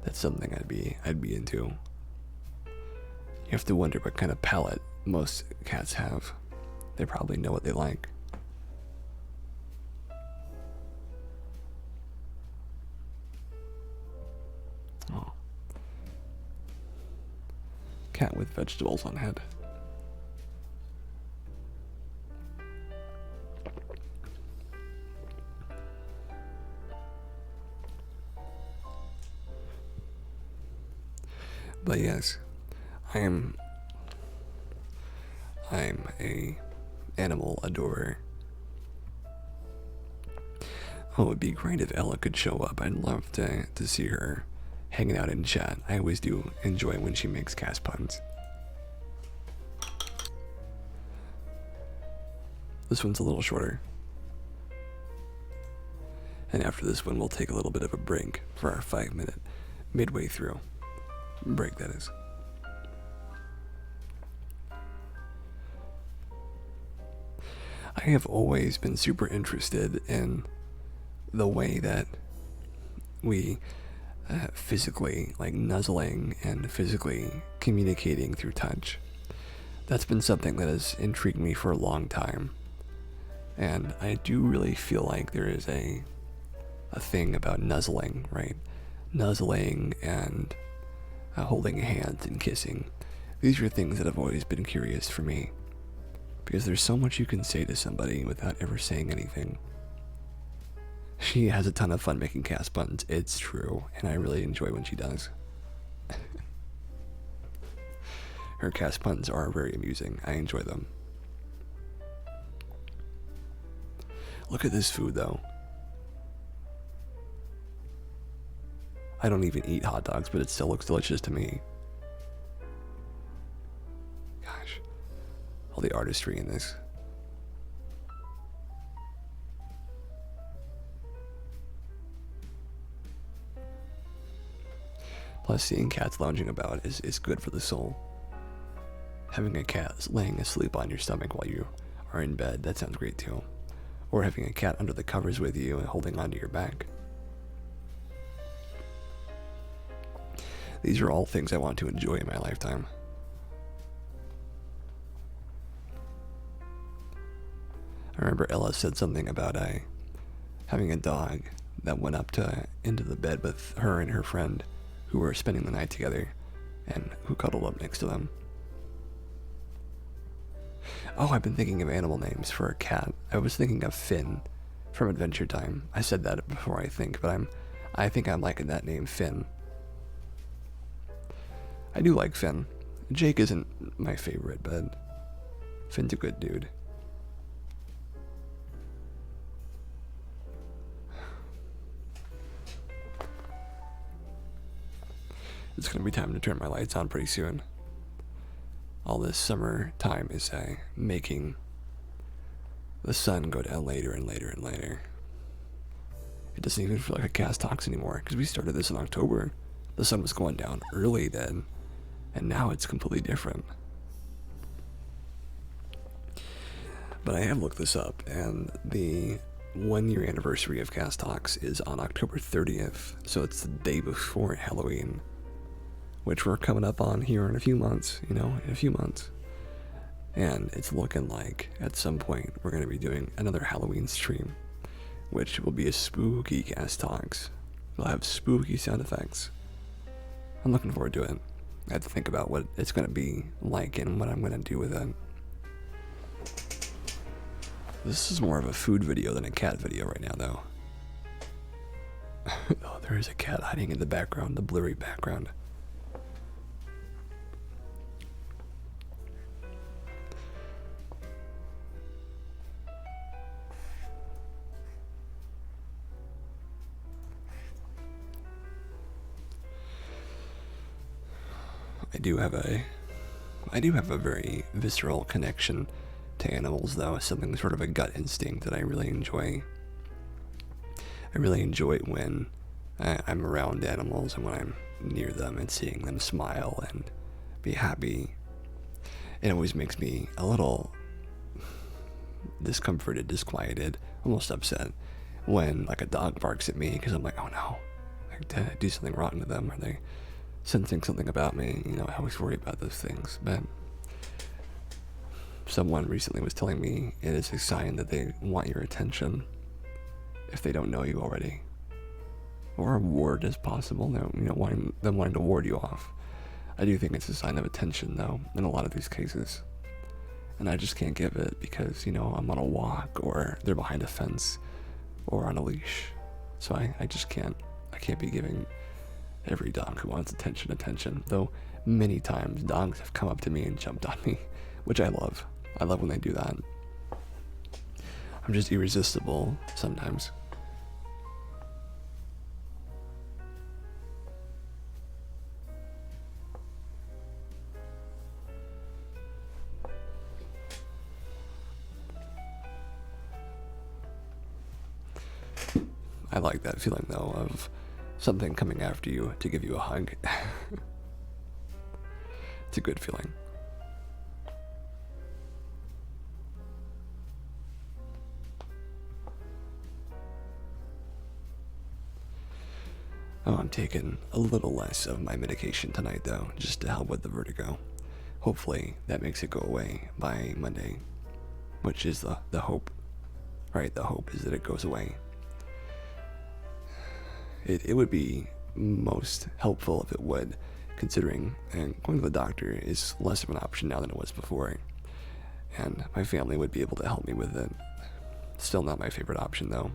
That's something I'd be into. You have to wonder what kind of palate most cats have. They probably know what they like. Oh. Cat with vegetables on head. But yes, I'm a animal adorer. Oh, it'd be great if Ella could show up. I'd love to see her hanging out in chat. I always do enjoy when she makes cast puns. This one's a little shorter. And after this one, we'll take a little bit of a break for our 5-minute midway through break, that is. I have always been super interested in the way that we physically, like nuzzling and physically communicating through touch. That's been something that has intrigued me for a long time. And I do really feel like there is a thing about nuzzling, right? Nuzzling and holding hands and kissing. These are things that have always been curious for me. Because there's so much you can say to somebody without ever saying anything. She has a ton of fun making cast buttons, it's true, and I really enjoy when she does. Her cast buttons are very amusing, I enjoy them. Look at this food though. I don't even eat hot dogs, but it still looks delicious to me. Gosh, all the artistry in this. Plus, seeing cats lounging about is good for the soul. Having a cat laying asleep on your stomach while you are in bed, that sounds great too. Or having a cat under the covers with you and holding onto your back. These are all things I want to enjoy in my lifetime. I remember Ella said something about having a dog that went up into the bed with her and her friend who were spending the night together and who cuddled up next to them. Oh, I've been thinking of animal names for a cat. I was thinking of Finn from Adventure Time. I said that before, I think, but I think I'm liking that name, Finn. I do like Finn. Jake isn't my favorite, but Finn's a good dude. It's gonna be time to turn my lights on pretty soon. All this summer time is making the sun go down later and later and later. It doesn't even feel like a cast talks anymore, because we started this in October. The sun was going down early then, and now it's completely different. But I have looked this up, and the 1-year anniversary of Cast Talks is on October 30th, so it's the day before Halloween, which we're coming up on here in a few months, in a few months. And it's looking like at some point we're going to be doing another Halloween stream, which will be a spooky Cast Talks. We'll have spooky sound effects. I'm looking forward to it. I have to think about what it's going to be like and what I'm going to do with it. This is more of a food video than a cat video right now, though. Oh, there is a cat hiding in the background, the blurry background. I do have a very visceral connection to animals, though, something sort of a gut instinct that I really enjoy. I really enjoy it when I'm around animals and when I'm near them and seeing them smile and be happy. It always makes me a little discomforted, disquieted, almost upset when like a dog barks at me, because I'm like, oh no, like, did I do something wrong to them? Are they sensing something about me? I always worry about those things. But someone recently was telling me it is a sign that they want your attention if they don't know you already, or a ward as possible. Wanting to ward you off. I do think it's a sign of attention, though, in a lot of these cases, and I just can't give it because I'm on a walk, or they're behind a fence, or on a leash. So I just can't. I can't be giving every dog who wants attention. Though Many times, dogs have come up to me and jumped on me, which I love. I love when they do that. I'm just irresistible sometimes. I like that feeling, though, of something coming after you to give you a hug. It's a good feeling. Oh, I'm taking a little less of my medication tonight, though, just to help with the vertigo. Hopefully, that makes it go away by Monday, which is the hope, right? The hope is that it goes away. It would be most helpful if it would, considering and going to the doctor is less of an option now than it was before, and my family would be able to help me with it. Still not my favorite option, though.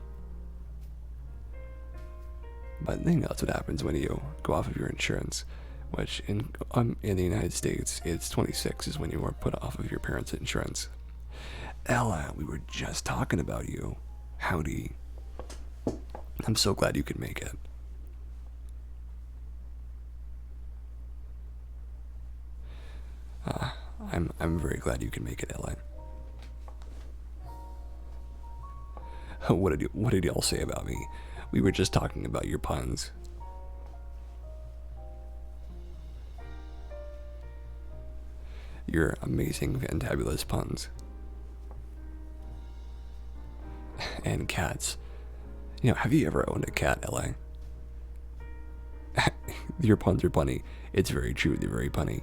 But you know, that's what happens when you go off of your insurance, which in the United States, it's 26 is when you are put off of your parents' insurance. Ella, we were just talking about you. Howdy. I'm so glad you could make it. I'm very glad you can make it, Ella. What did y'all say about me? We were just talking about your puns. Your amazing, fantabulous puns. And cats. You know, have you ever owned a cat, Ella? Your puns are punny. It's very true, they're very punny.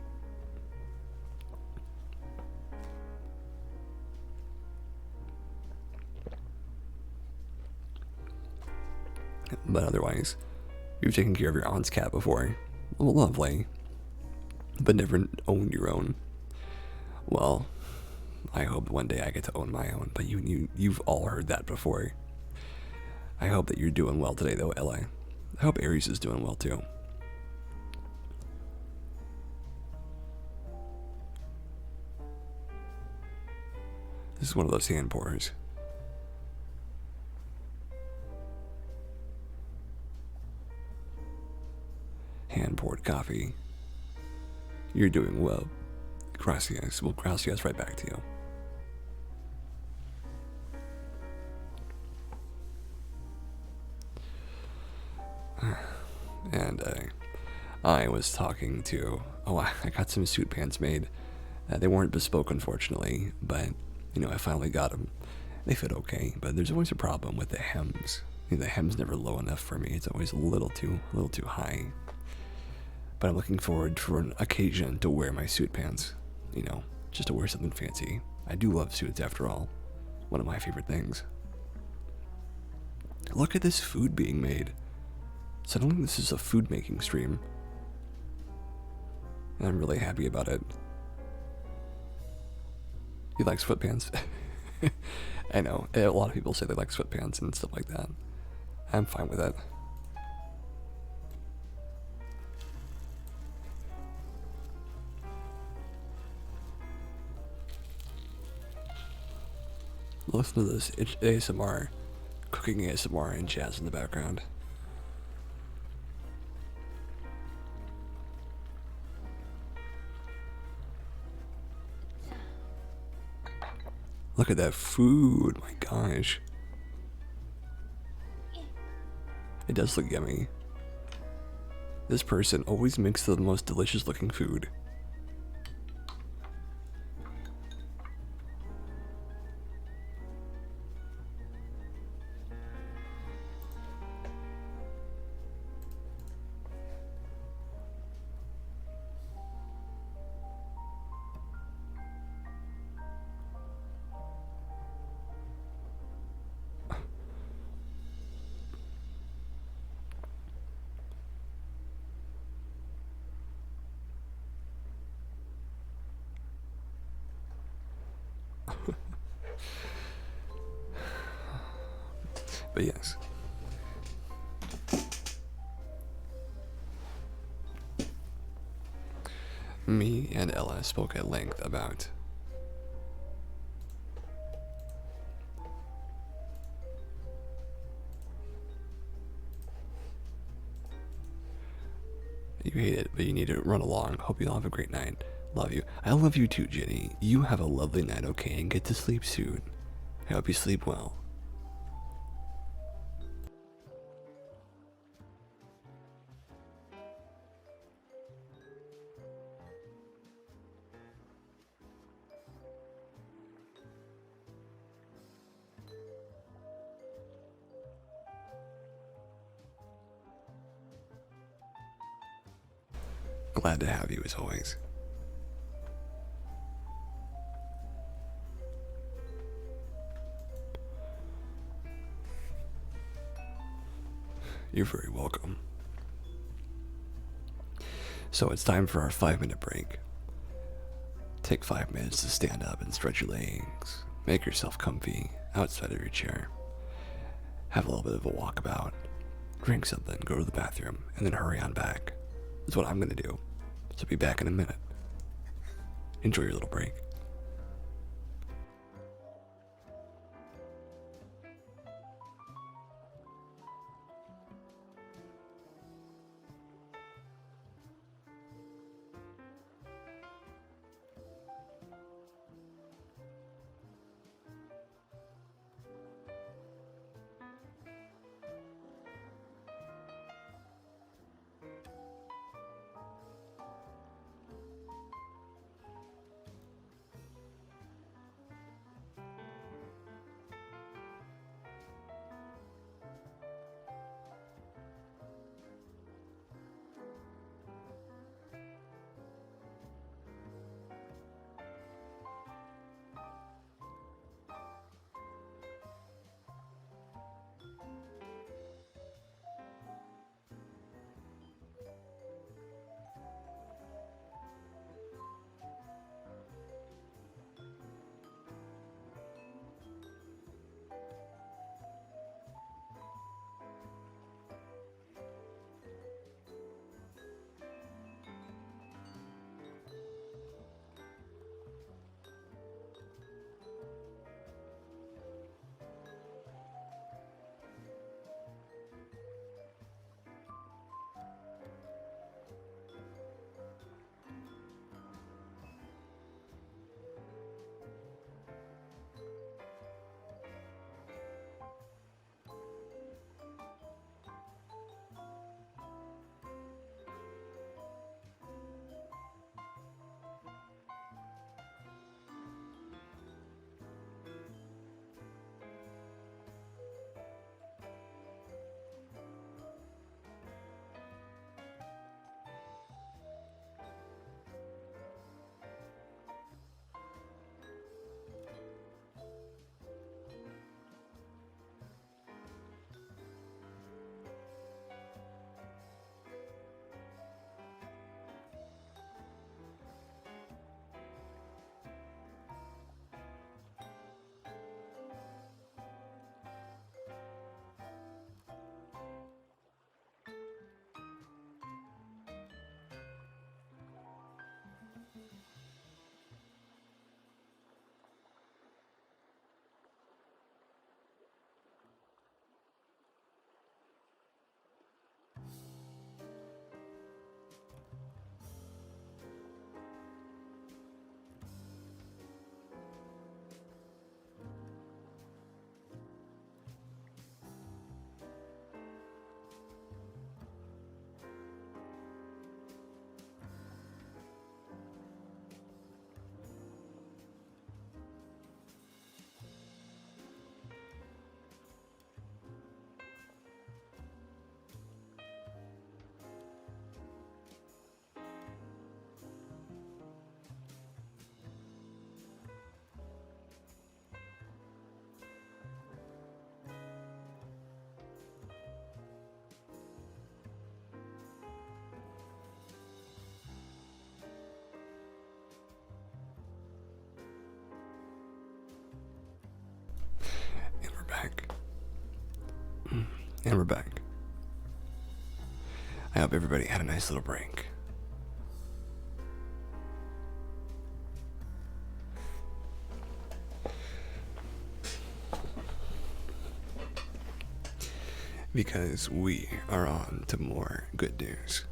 But otherwise, you've taken care of your aunt's cat before. Well, lovely. But never owned your own. Well, I hope one day I get to own my own, but you've all heard that before. I hope that you're doing well today, though, Ella. I hope Aries is doing well, too. This is one of those hand pours. Hand-poured coffee. You're doing well. Gracias. Well, gracias right back to you. And I was talking to... Oh, I got some suit pants made. They weren't bespoke, unfortunately, but, you know, I finally got them. They fit okay, but there's always a problem with the hems. You know, the hem's never low enough for me. It's always a little too high. But I'm looking forward for an occasion to wear my suit pants. You know, just to wear something fancy. I do love suits, after all. One of my favorite things. Look at this food being made. Suddenly this is a food making stream. And I'm really happy about it. He likes sweatpants. I know, a lot of people say they like sweatpants and stuff like that. I'm fine with it. Listen to this ASMR, cooking ASMR and jazz in the background. Look at that food, my gosh. It does look yummy. This person always makes the most delicious looking food. But yes. Me and Ella spoke at length about you hate it, but you need to run along. Hope you all have a great night. Love you. I love you too, Jenny. You have a lovely night, okay? And get to sleep soon. I hope you sleep well. Glad to have you as always. You're very welcome. So it's time for our 5-minute break. Take 5 minutes to stand up and stretch your legs. Make yourself comfy outside of your chair. Have a little bit of a walkabout. Drink something, go to the bathroom, and then hurry on back. That's what I'm gonna do. So be back in a minute. Enjoy your little break. Back. And we're back. I hope everybody had a nice little break. because we are on to more good news.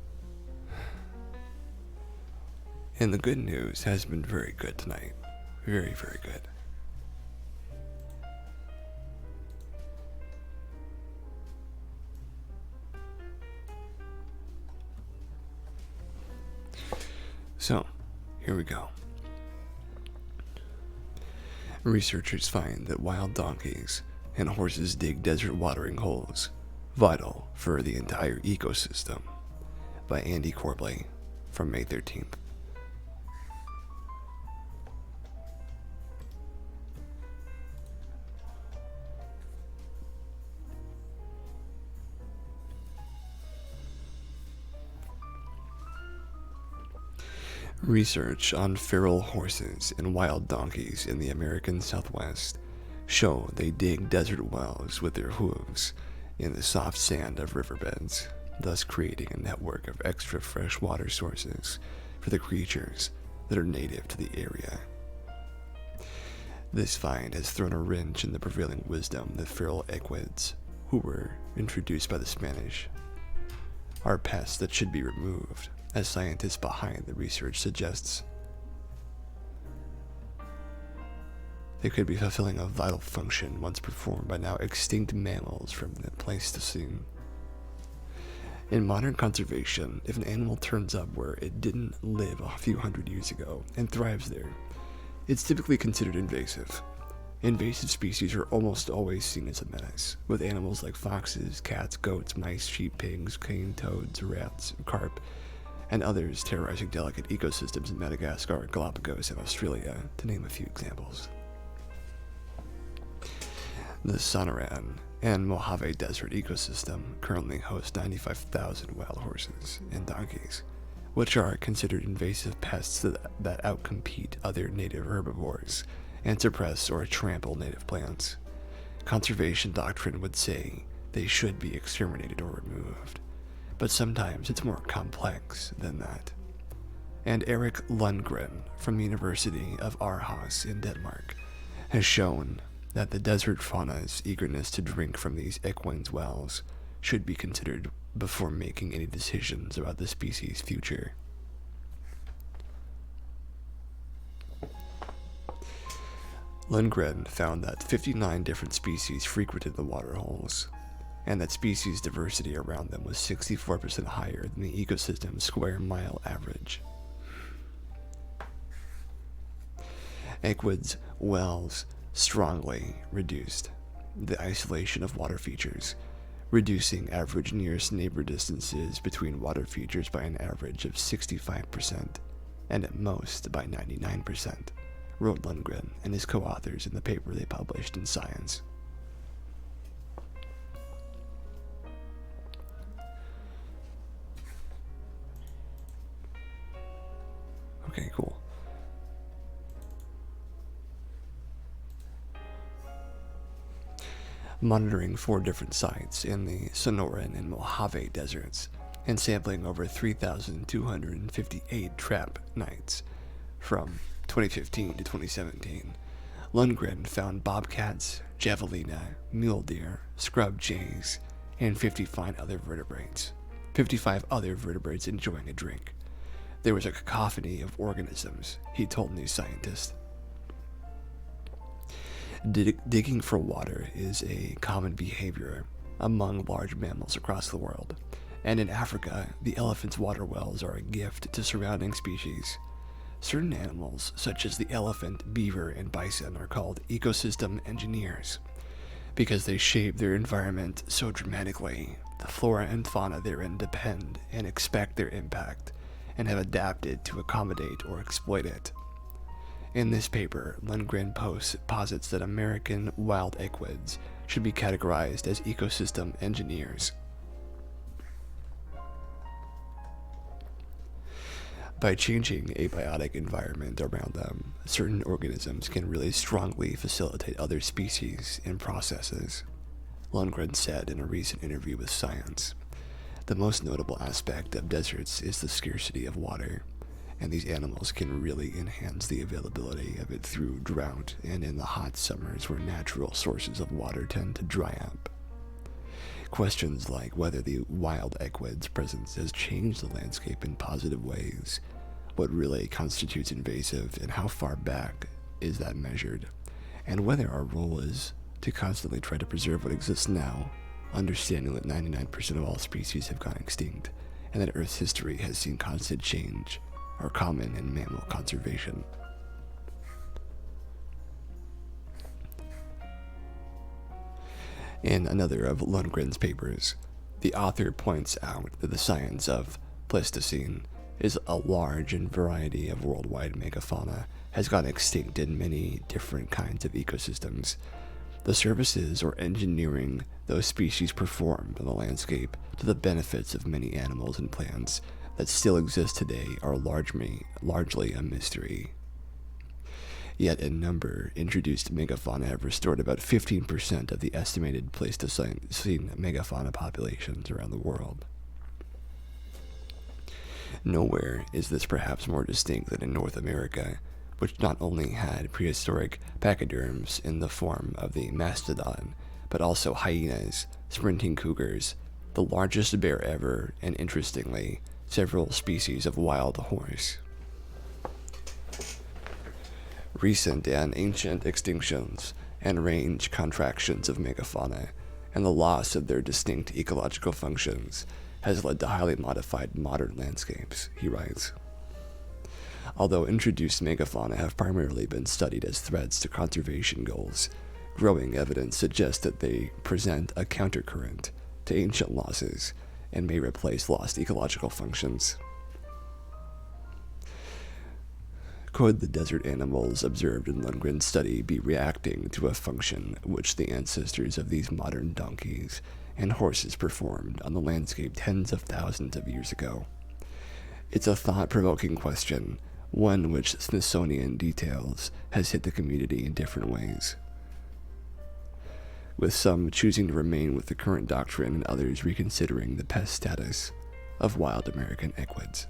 And the good news has been very good tonight. Very, very good. So, here we go. Researchers find that wild donkeys and horses dig desert watering holes, vital for the entire ecosystem. By Andy Corbley from May 13th. Research on feral horses and wild donkeys in the American Southwest show they dig desert wells with their hooves in the soft sand of riverbeds, thus creating a network of extra fresh water sources for the creatures that are native to the area. This find has thrown a wrench in the prevailing wisdom that feral equids, who were introduced by the Spanish, are pests that should be removed, as scientists behind the research suggests. They could be fulfilling a vital function once performed by now extinct mammals from the Pleistocene. In modern conservation, if an animal turns up where it didn't live a few hundred years ago and thrives there, it's typically considered invasive. Invasive species are almost always seen as a menace, with animals like foxes, cats, goats, mice, sheep, pigs, cane toads, rats, carp, and others terrorizing delicate ecosystems in Madagascar, Galapagos, and Australia, to name a few examples. The Sonoran and Mojave Desert ecosystem currently hosts 95,000 wild horses and donkeys, which are considered invasive pests that outcompete other native herbivores and suppress or trample native plants. Conservation doctrine would say they should be exterminated or removed, but sometimes it's more complex than that. And Erik Lundgren from the University of Aarhus in Denmark has shown that the desert fauna's eagerness to drink from these equine's wells should be considered before making any decisions about the species' future. Lundgren found that 59 different species frequented the water holes, and that species diversity around them was 64% higher than the ecosystem's square mile average. Equids wells strongly reduced the isolation of water features, reducing average nearest neighbor distances between water features by an average of 65%, and at most by 99%, wrote Lundgren and his co-authors in the paper they published in Science. Okay, cool. Monitoring 4 different sites in the Sonoran and Mojave deserts, and sampling over 3,258 trap nights from 2015 to 2017, Lundgren found bobcats, javelina, mule deer, scrub jays, and 55 other vertebrates enjoying a drink. There was a cacophony of organisms, he told New Scientist. Digging for water is a common behavior among large mammals across the world, and in Africa, the elephant's water wells are a gift to surrounding species. Certain animals, such as the elephant, beaver, and bison, are called ecosystem engineers because they shape their environment so dramatically. The flora and fauna therein depend and expect their impact and have adapted to accommodate or exploit it. In this paper, Lundgren posits that American wild equids should be categorized as ecosystem engineers. By changing a biotic environment around them, certain organisms can really strongly facilitate other species and processes, Lundgren said in a recent interview with Science. The most notable aspect of deserts is the scarcity of water, and these animals can really enhance the availability of it through drought and in the hot summers where natural sources of water tend to dry up. Questions like whether the wild equid's presence has changed the landscape in positive ways, what really constitutes invasive, and how far back is that measured, and whether our role is to constantly try to preserve what exists now, understanding that 99% of all species have gone extinct, and that Earth's history has seen constant change, are common in mammal conservation. In another of Lundgren's papers, the author points out that the science of Pleistocene is a large and variety of worldwide megafauna has gone extinct in many different kinds of ecosystems. The services or engineering those species performed on the landscape to the benefits of many animals and plants that still exist today are largely a mystery. Yet in number, introduced megafauna have restored about 15% of the estimated Pleistocene megafauna populations around the world. Nowhere is this perhaps more distinct than in North America, which not only had prehistoric pachyderms in the form of the mastodon, but also hyenas, sprinting cougars, the largest bear ever, and interestingly, several species of wild horse. Recent and ancient extinctions and range contractions of megafauna and the loss of their distinct ecological functions has led to highly modified modern landscapes, he writes. Although introduced megafauna have primarily been studied as threats to conservation goals, growing evidence suggests that they present a countercurrent to ancient losses and may replace lost ecological functions. Could the desert animals observed in Lundgren's study be reacting to a function which the ancestors of these modern donkeys and horses performed on the landscape tens of thousands of years ago? It's a thought-provoking question, one which Smithsonian details has hit the community in different ways, with some choosing to remain with the current doctrine and others reconsidering the pest status of wild American equids.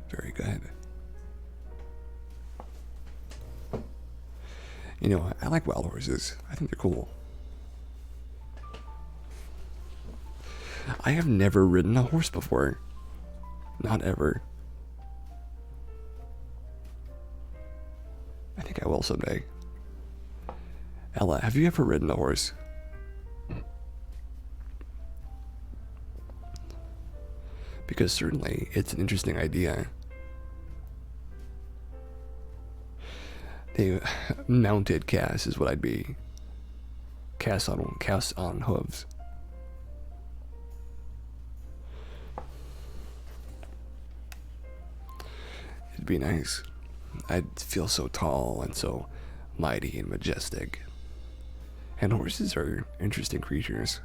Very good. You know, I like wild horses. I think they're cool. I have never ridden a horse before. Not ever. I think I will someday. Ella, have you ever ridden a horse? Because certainly it's an interesting idea. A mounted Cass is what I'd be. Cass on hooves. It'd be nice. I'd feel so tall and so mighty and majestic. And horses are interesting creatures.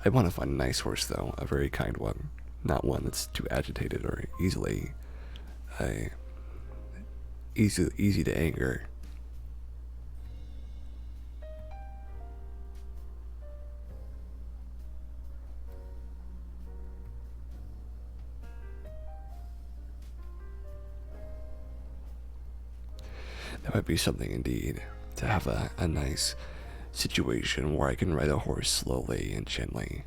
I want to find a nice horse, though, a very kind one, not one that's too agitated or easy to anger. That might be something indeed, to have a nice situation where I can ride a horse slowly and gently.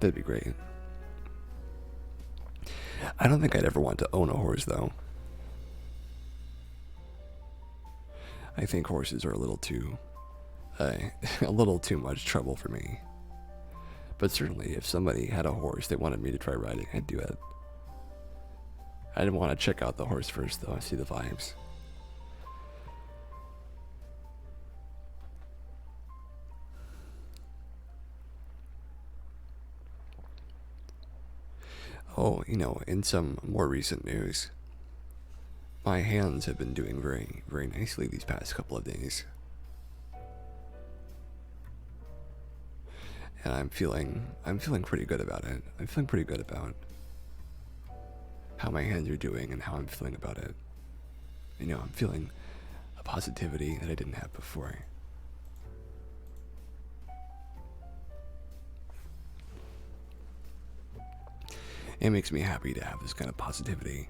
That'd be great. I don't think I'd ever want to own a horse, though. I think horses are a little too much trouble for me. But certainly, if somebody had a horse they wanted me to try riding, I'd do it. I'd want to check out the horse first, though. I see the vibes. Oh, you know, in some more recent news, my hands have been doing very, very nicely these past couple of days. And I'm feeling pretty good about it. I'm feeling pretty good about how my hands are doing and how I'm feeling about it. You know, I'm feeling a positivity that I didn't have before. It makes me happy to have this kind of positivity.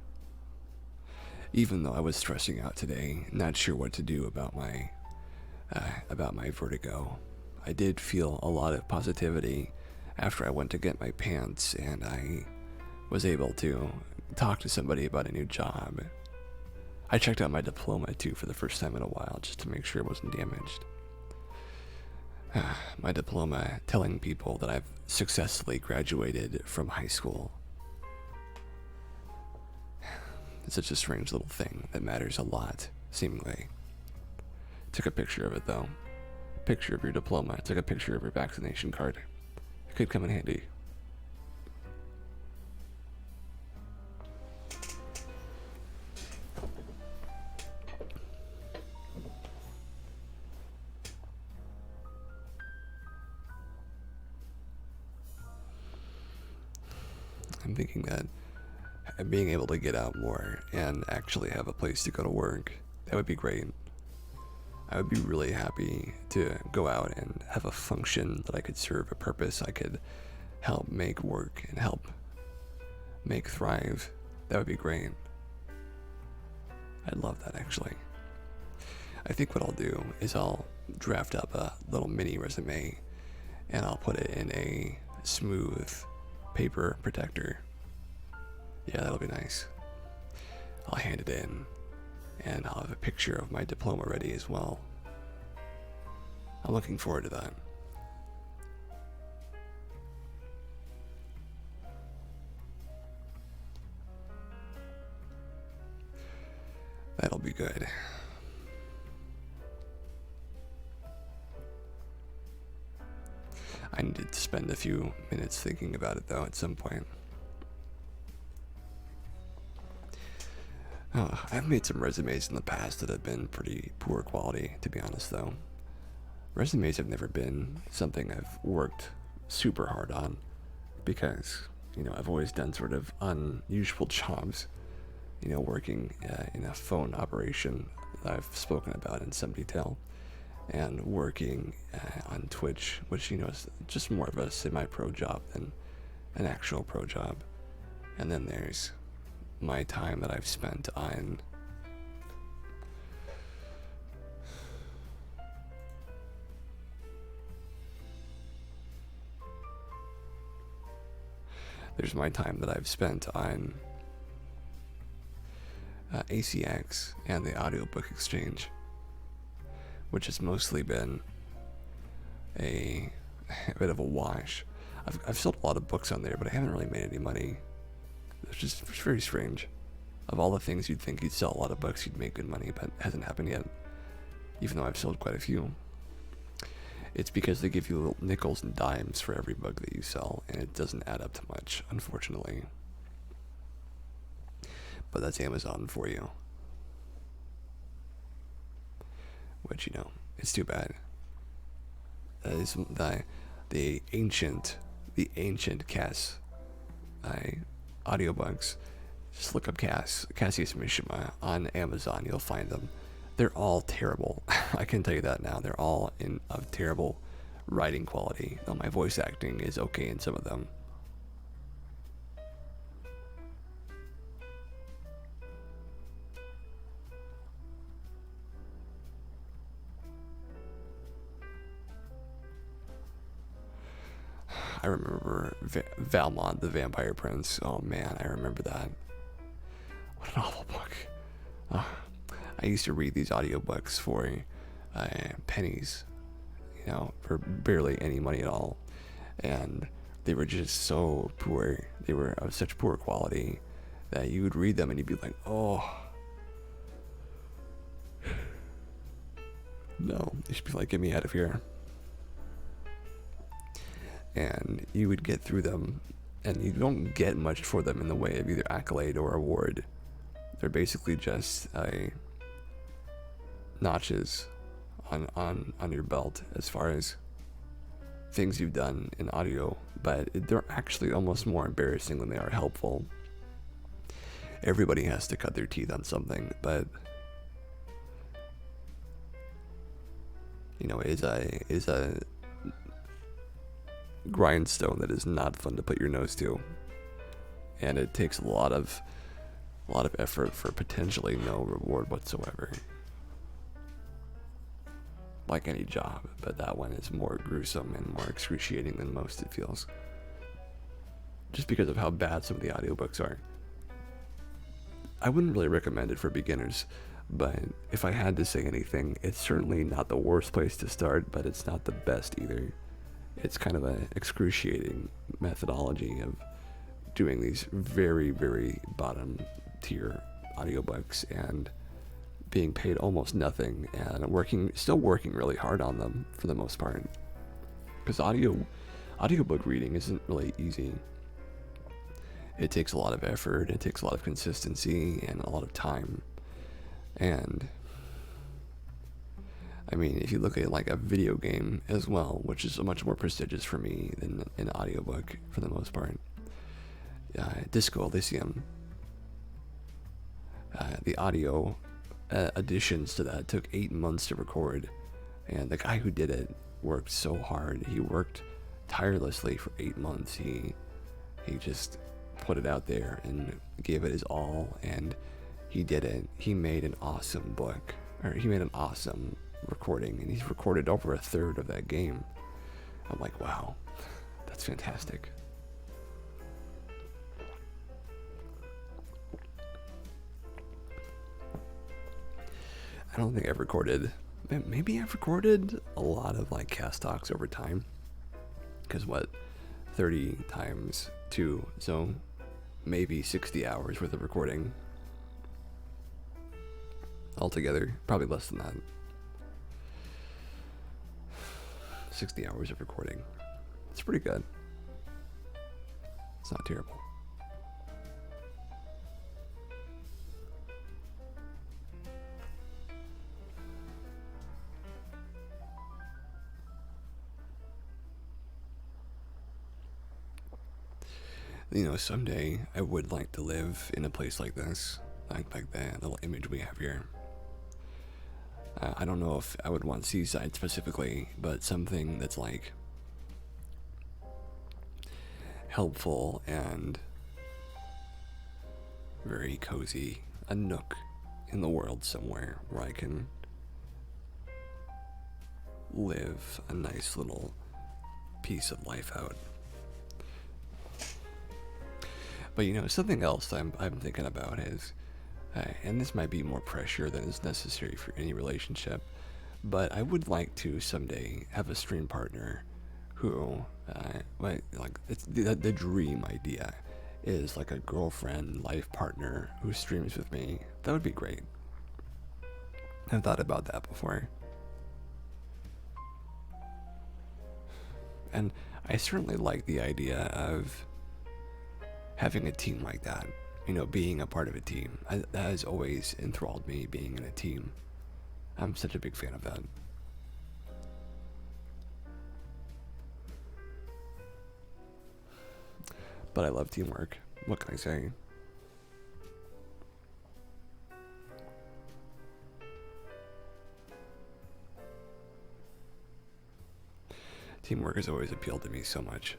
Even though I was stressing out today, not sure what to do about my about my vertigo. I did feel a lot of positivity after I went to get my pants and I was able to talk to somebody about a new job. I checked out my diploma too for the first time in a while just to make sure it wasn't damaged. My diploma telling people that I've successfully graduated from high school. It's such a strange little thing that matters a lot, seemingly. Took a picture of it though. Picture of your diploma. Took a picture of your vaccination card. It could come in handy. I'm thinking that being able to get out more and actually have a place to go to work, that would be great. I would be really happy to go out and have a function that I could serve a purpose. I could help make work and help make thrive. That would be great. I'd love that actually. I think what I'll do is I'll draft up a little mini resume and I'll put it in a smooth paper protector. Yeah, that'll be nice. I'll hand it in and I'll have a picture of my diploma ready as well. I'm looking forward to that. That'll be good. I need to spend a few minutes thinking about it though at some point. I've made some resumes in the past that have been pretty poor quality, to be honest though. Resumes have never been something I've worked super hard on because, I've always done sort of unusual jobs, working in a phone operation that I've spoken about in some detail, and working on Twitch, which, is just more of a semi-pro job than an actual pro job. And then there's my time that I've spent on ACX and the Audiobook Exchange, which has mostly been a bit of a wash. I've sold a lot of books on there, but I haven't really made any money. It's just very strange. Of all the things you'd think you'd sell a lot of books, you'd make good money, but it hasn't happened yet, even though I've sold quite a few. It's because they give you little nickels and dimes for every book that you sell, and it doesn't add up to much, unfortunately. But that's Amazon for you. Which, it's too bad. That is the ancient Cass audiobooks. Just look up Cassius Mishima on Amazon. You'll find them. They're all terrible. I can tell you that now. They're all of terrible writing quality. Though my voice acting is okay in some of them. I remember Valmont, the Vampire Prince. Oh man, I remember that. What an awful book. I used to read these audiobooks for pennies, for barely any money at all. And they were just so poor. They were of such poor quality that you would read them and you'd be like, oh. No, you should be like, get me out of here. And you would get through them, and you don't get much for them in the way of either accolade or award. They're basically just notches on your belt as far as things you've done in audio, but they're actually almost more embarrassing than they are helpful. Everybody has to cut their teeth on something, but it is a grindstone that is not fun to put your nose to, and it takes a lot of effort for potentially no reward whatsoever. like any job, but that one is more gruesome and more excruciating than most, it feels. Just because of how bad some of the audiobooks are. I wouldn't really recommend it for beginners, but if I had to say anything, it's certainly not the worst place to start, but it's not the best either. It's kind of an excruciating methodology of doing these very, very bottom tier audiobooks and being paid almost nothing and still working really hard on them for the most part. Because audiobook reading isn't really easy. It takes a lot of effort, it takes a lot of consistency and a lot of time. And I mean, if you look at like a video game as well, which is much more prestigious for me than an audiobook for the most part. Disco Elysium. The audio additions to that took 8 months to record, and the guy who did it worked so hard. He worked tirelessly for 8 months. He just put it out there and gave it his all, and he did it. He made an awesome book, or he made an awesome recording, and he's recorded over a third of that game. I'm like, wow, that's fantastic. I don't think I've recorded, maybe I've recorded a lot of like cast talks over time, because 30 times 2, so maybe 60 hours worth of recording altogether, probably less than that. 60 hours of recording. It's pretty good. It's not terrible. You know, someday I would like to live in a place like this, like the little image we have here. I don't know if I would want seaside specifically, but something that's like helpful and very cozy, a nook in the world somewhere where I can live a nice little piece of life out. But you know, something else I'm thinking about is, and this might be more pressure than is necessary for any relationship, but I would like to someday have a stream partner who, like it's the dream idea is like a girlfriend, life partner who streams with me. That would be great. I've thought about that before. And I certainly like the idea of having a team like that, you know, being a part of a team. That has always enthralled me, being in a team. I'm such a big fan of that. But I love teamwork. What can I say? Teamwork has always appealed to me so much.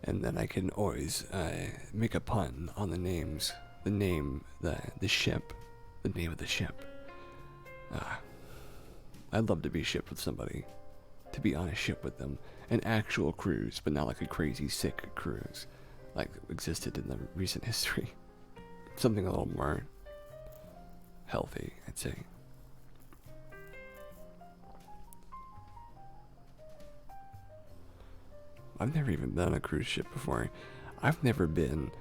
And then I can always make a pun on the names, the name, the ship, the name of the ship. I'd love to be shipped with somebody, to be on a ship with them, an actual cruise, but not like a crazy sick cruise, like existed in the recent history. Something a little more healthy, I'd say. I've never even been on a cruise ship before. I've never been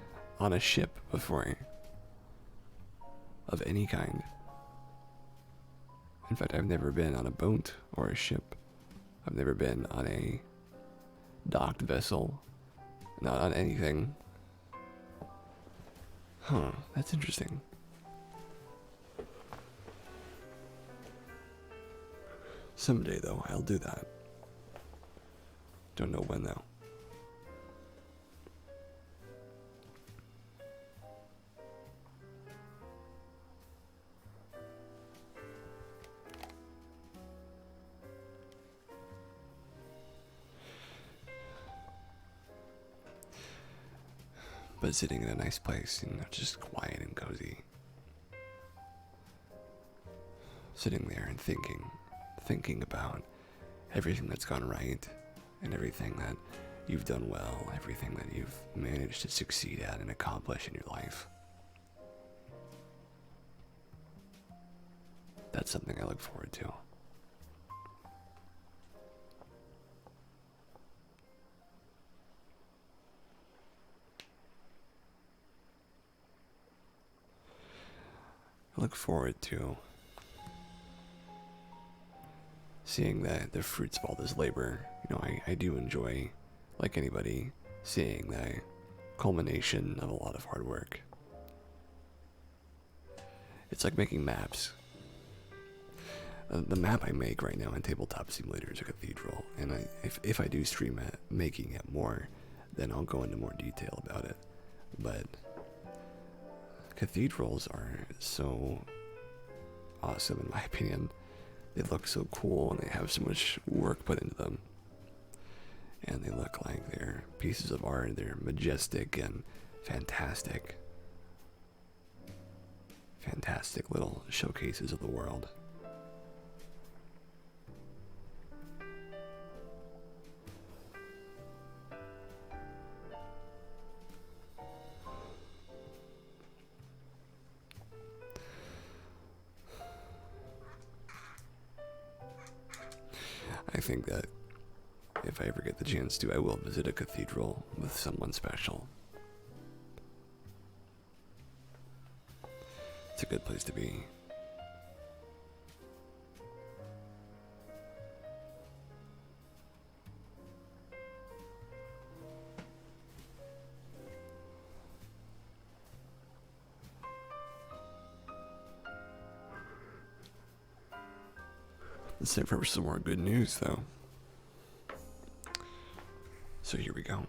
on a ship before. Of any kind. In fact, I've never been on a boat or a ship. I've never been on a docked vessel. Not on anything. Huh, that's interesting. Someday, though, I'll do that. Don't know when, though. But sitting in a nice place, just quiet and cozy. Sitting there and thinking about everything that's gone right, and everything that you've done well, everything that you've managed to succeed at and accomplish in your life. That's something I look forward to. I look forward to seeing the fruits of all this labor. I do enjoy, like anybody, seeing the culmination of a lot of hard work. It's like making maps. The map I make right now in Tabletop Simulator is a cathedral, and if I do stream it, making it more, then I'll go into more detail about it. But cathedrals are so awesome in my opinion. They look so cool and they have so much work put into them. And they look like they're pieces of art. They're majestic and fantastic. Fantastic little showcases of the world. I think that if I ever get the chance to, I will visit a cathedral with someone special. It's a good place to be. It's time for some more good news, though. So here we go.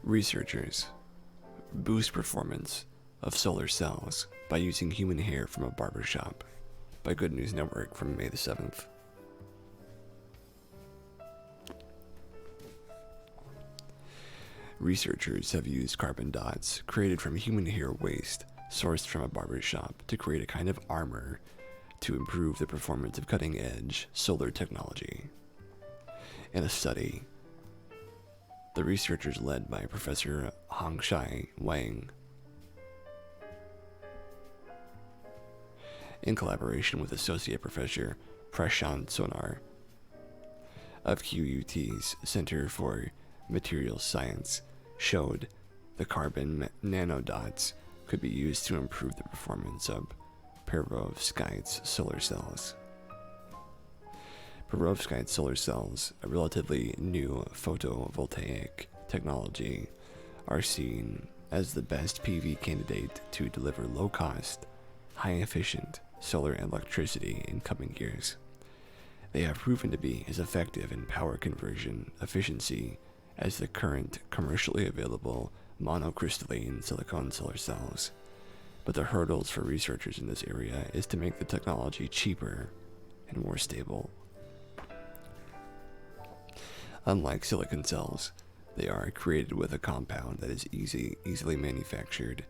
Researchers boost performance of solar cells by using human hair from a barber shop by Good News Network from May the 7th. Researchers have used carbon dots created from human hair waste sourced from a barber shop to create a kind of armor to improve the performance of cutting-edge solar technology. In a study, the researchers led by Professor Hongshai Wang, in collaboration with Associate Professor Prashant Sonar of QUT's Center for Materials Science, showed the carbon nanodots could be used to improve the performance of perovskite solar cells. Perovskite solar cells, a relatively new photovoltaic technology, are seen as the best PV candidate to deliver low-cost, high-efficient solar electricity in coming years. They have proven to be as effective in power conversion efficiency as the current commercially available monocrystalline silicon solar cells. But the hurdles for researchers in this area is to make the technology cheaper and more stable. Unlike silicon cells, they are created with a compound that is easily manufactured,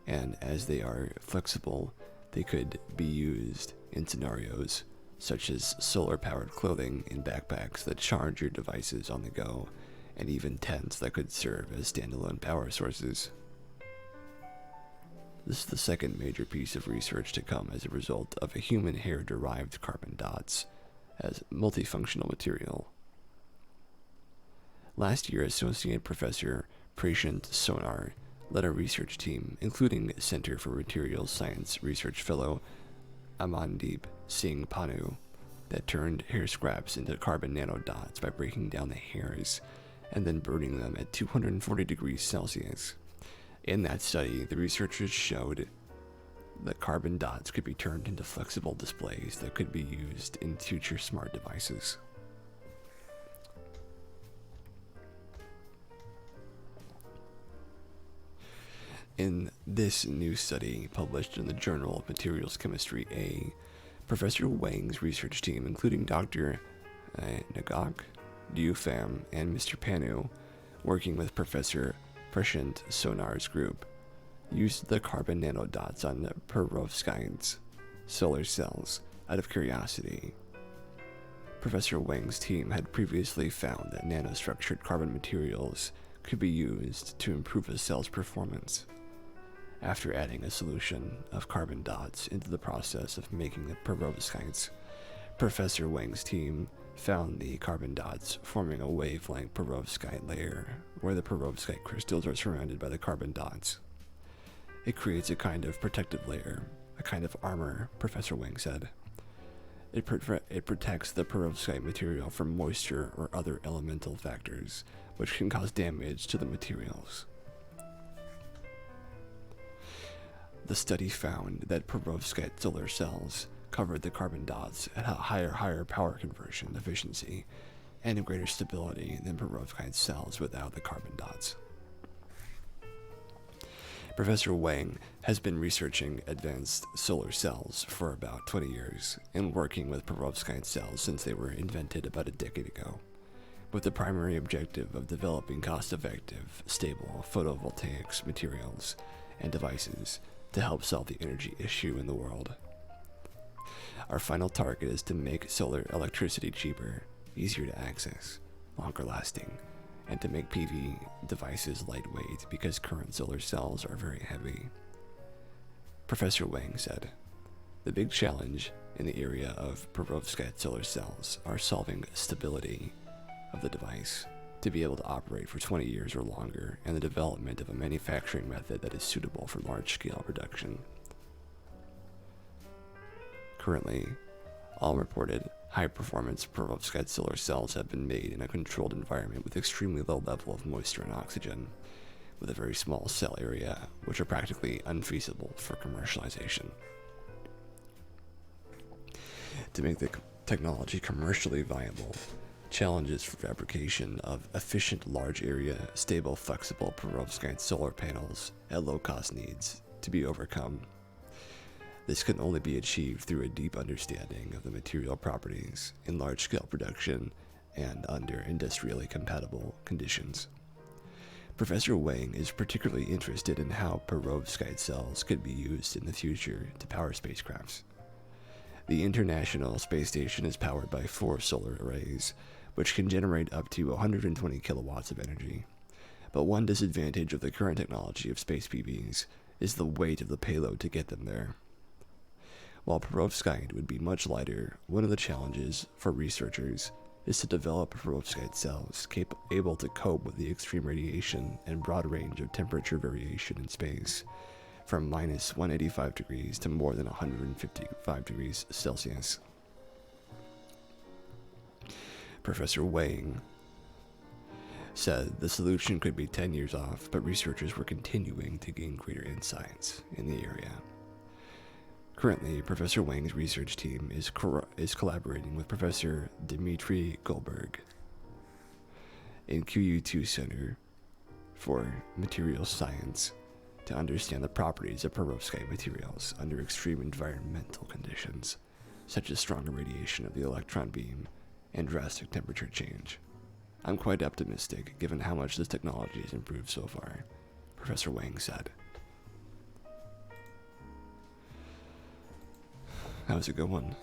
and as they are flexible, they could be used in scenarios such as solar-powered clothing in backpacks that charge your devices on the go, and even tents that could serve as standalone power sources. This is the second major piece of research to come as a result of a human hair-derived carbon dots as multifunctional material. Last year, Associate Professor Prashant Sonar led a research team, including Center for Materials Science research fellow Amandeep Singh Panu, that turned hair scraps into carbon nanodots by breaking down the hairs and then burning them at 240 degrees Celsius. In that study, the researchers showed that carbon dots could be turned into flexible displays that could be used in future smart devices. In this new study published in the Journal of Materials Chemistry A, Professor Wang's research team, including Dr. Nagak, Liu Pham, and Mr. Panu, working with Professor Prashant Sonar's group, used the carbon nanodots on perovskite solar cells out of curiosity. Professor Wang's team had previously found that nanostructured carbon materials could be used to improve a cell's performance. After adding a solution of carbon dots into the process of making the perovskites, Professor Wang's team found the carbon dots forming a wavelength perovskite layer where the perovskite crystals are surrounded by the carbon dots. It creates a kind of protective layer, a kind of armor, Professor Wang said. It protects the perovskite material from moisture or other elemental factors, which can cause damage to the materials. The study found that perovskite solar cells covered the carbon dots at a higher power conversion efficiency and a greater stability than perovskite cells without the carbon dots. Professor Wang has been researching advanced solar cells for about 20 years and working with perovskite cells since they were invented about a decade ago, with the primary objective of developing cost-effective, stable photovoltaics materials and devices to help solve the energy issue in the world. Our final target is to make solar electricity cheaper, easier to access, longer lasting, and to make PV devices lightweight because current solar cells are very heavy. Professor Wang said, "The big challenge in the area of perovskite solar cells are solving stability of the device to be able to operate for 20 years or longer, and the development of a manufacturing method that is suitable for large-scale production." Currently, all reported high-performance perovskite solar cells have been made in a controlled environment with extremely low level of moisture and oxygen, with a very small cell area, which are practically unfeasible for commercialization. To make the technology commercially viable, challenges for fabrication of efficient large-area, stable, flexible perovskite solar panels at low cost needs to be overcome. This can only be achieved through a deep understanding of the material properties in large-scale production and under industrially compatible conditions. Professor Wang is particularly interested in how perovskite cells could be used in the future to power spacecrafts. The International Space Station is powered by 4 solar arrays, which can generate up to 120 kilowatts of energy. But one disadvantage of the current technology of space PVs is the weight of the payload to get them there. While perovskite would be much lighter, one of the challenges for researchers is to develop perovskite cells able to cope with the extreme radiation and broad range of temperature variation in space, from minus 185 degrees to more than 155 degrees Celsius. Professor Wang said the solution could be 10 years off, but researchers were continuing to gain greater insights in the area. Currently, Professor Wang's research team is collaborating with Professor Dmitry Goldberg in QU2 Center for Materials Science to understand the properties of perovskite materials under extreme environmental conditions, such as stronger radiation of the electron beam and drastic temperature change. "I'm quite optimistic given how much this technology has improved so far," Professor Wang said. That was a good one.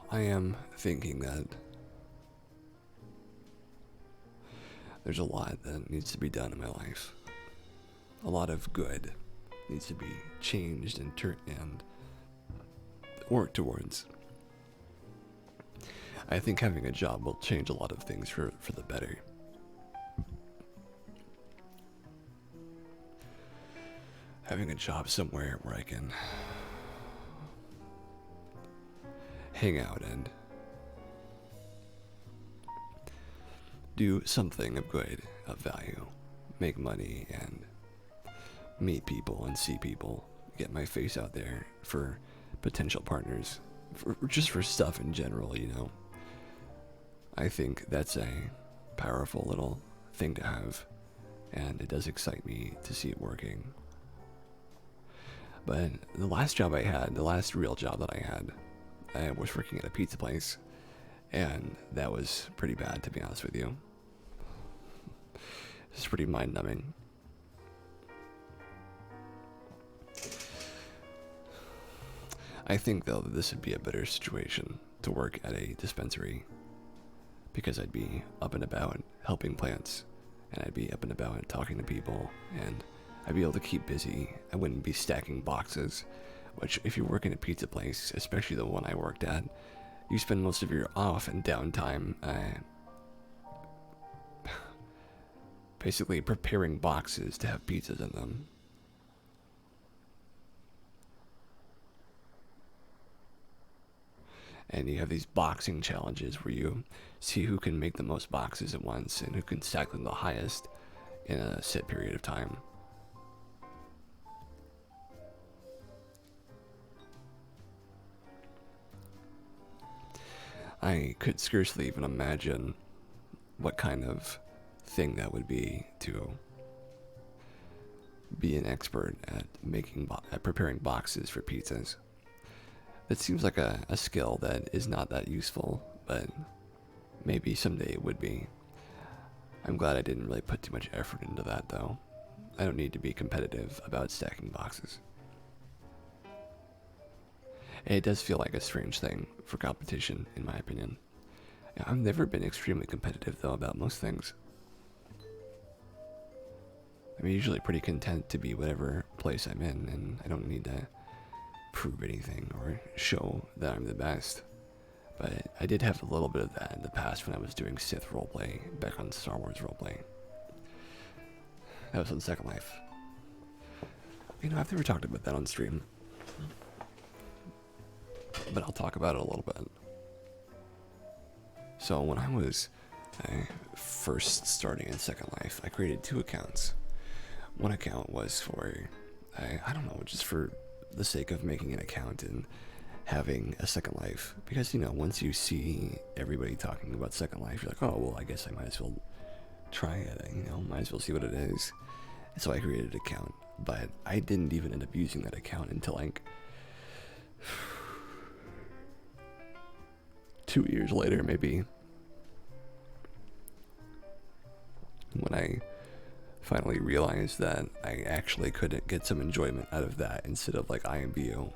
I am thinking that there's a lot that needs to be done in my life. A lot of good needs to be changed and worked towards. I think having a job will change a lot of things for the better. Having a job somewhere where I can hang out and do something of good, of value, make money, and meet people and see people, get my face out there for potential partners, just for stuff in general, I think that's a powerful little thing to have, and it does excite me to see it working. But the last job I had, the last real job that I had, I was working at a pizza place, and that was pretty bad, to be honest with you. It's pretty mind-numbing. I think, though, that this would be a better situation to work at a dispensary, because I'd be up and about helping plants, and I'd be up and about talking to people, and I'd be able to keep busy. I wouldn't be stacking boxes, which if you work in a pizza place, especially the one I worked at, you spend most of your off and downtime basically preparing boxes to have pizzas in them. And you have these boxing challenges where you see who can make the most boxes at once and who can stack them the highest in a set period of time. I could scarcely even imagine what kind of thing that would be to be an expert at preparing boxes for pizzas. That seems like a skill that is not that useful, but maybe someday it would be. I'm glad I didn't really put too much effort into that, though. I don't need to be competitive about stacking boxes. And it does feel like a strange thing for competition, in my opinion. I've never been extremely competitive, though, about most things. I'm usually pretty content to be whatever place I'm in, and I don't need to prove anything or show that I'm the best. But I did have a little bit of that in the past when I was doing Sith roleplay back on Star Wars roleplay. That was on Second Life. I've never talked about that on stream, but I'll talk about it a little bit. So when I was first starting in Second Life, I created 2 accounts. One account was for, I don't know, just for the sake of making an account and having a Second Life. Because, once you see everybody talking about Second Life, you're like, oh, well, I guess I might as well try it, might as well see what it is. And so I created an account, but I didn't even end up using that account until like 2 years later, maybe, when I finally realized that I actually could get some enjoyment out of that instead of like IMVU.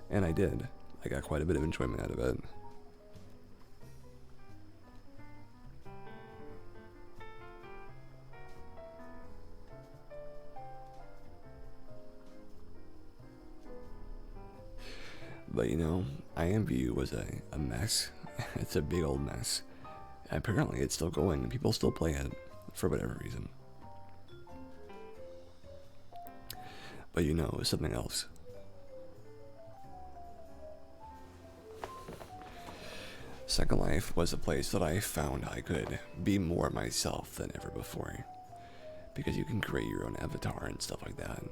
And I did. I got quite a bit of enjoyment out of it. But IMVU was a mess. It's a big old mess. Apparently it's still going and people still play it for whatever reason. But it was something else. Second Life was a place that I found I could be more myself than ever before. Because you can create your own avatar and stuff like that.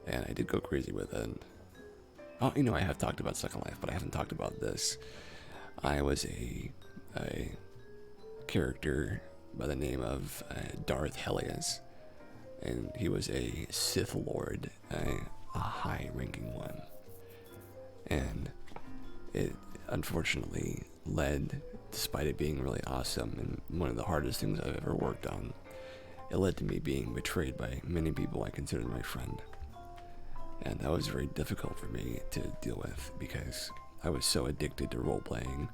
And I did go crazy with it. Oh, I have talked about Second Life, but I haven't talked about this. I was a character by the name of Darth Helios. And he was a Sith Lord, a high-ranking one. And it unfortunately led, despite it being really awesome and one of the hardest things I've ever worked on, it led to me being betrayed by many people I considered my friend. And that was very difficult for me to deal with because I was so addicted to role playing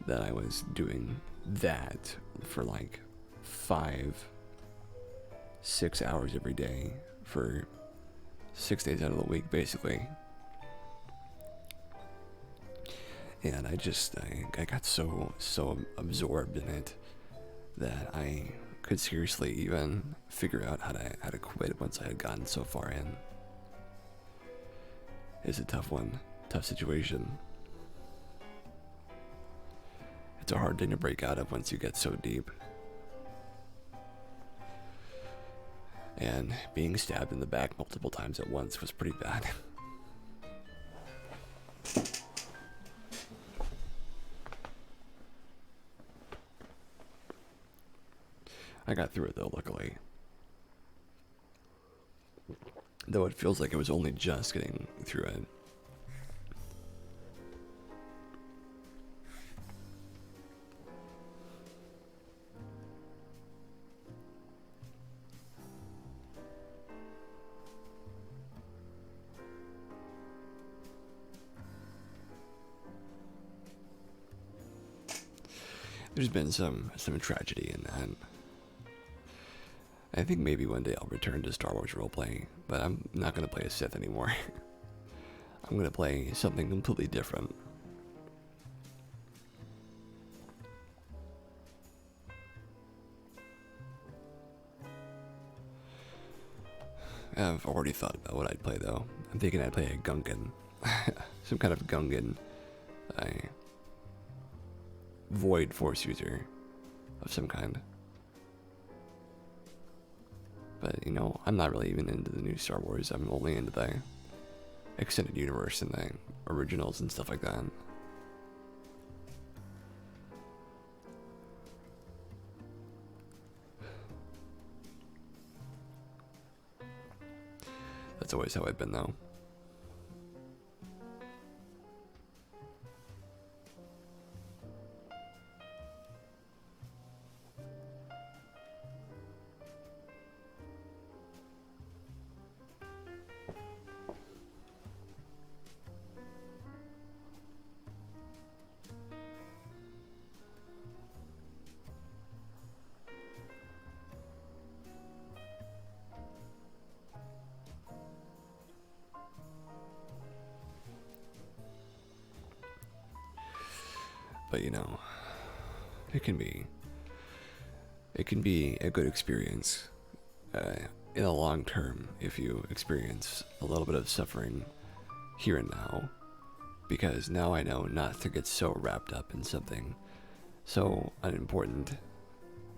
that I was doing that for like 5-6 hours every day for 6 days out of the week, basically. And I got so absorbed in it that I could scarcely even figure out how to quit once I had gotten so far in. It's a tough one, tough situation. It's a hard thing to break out of once you get so deep. And being stabbed in the back multiple times at once was pretty bad. I got through it though, luckily. Though it feels like it was only just getting through it. There's been some tragedy in that. I think maybe one day I'll return to Star Wars role-playing, but I'm not going to play a Sith anymore. I'm going to play something completely different. I've already thought about what I'd play, though. I'm thinking I'd play a Gungan. Some kind of Gungan. Void Force user of some kind. But, you know, I'm not really even into the new Star Wars. I'm only into the extended universe and the originals and stuff like that. That's always how I've been, though. But you know, it can be a good experience in the long term if you experience a little bit of suffering here and now, because now I know not to get so wrapped up in something so unimportant,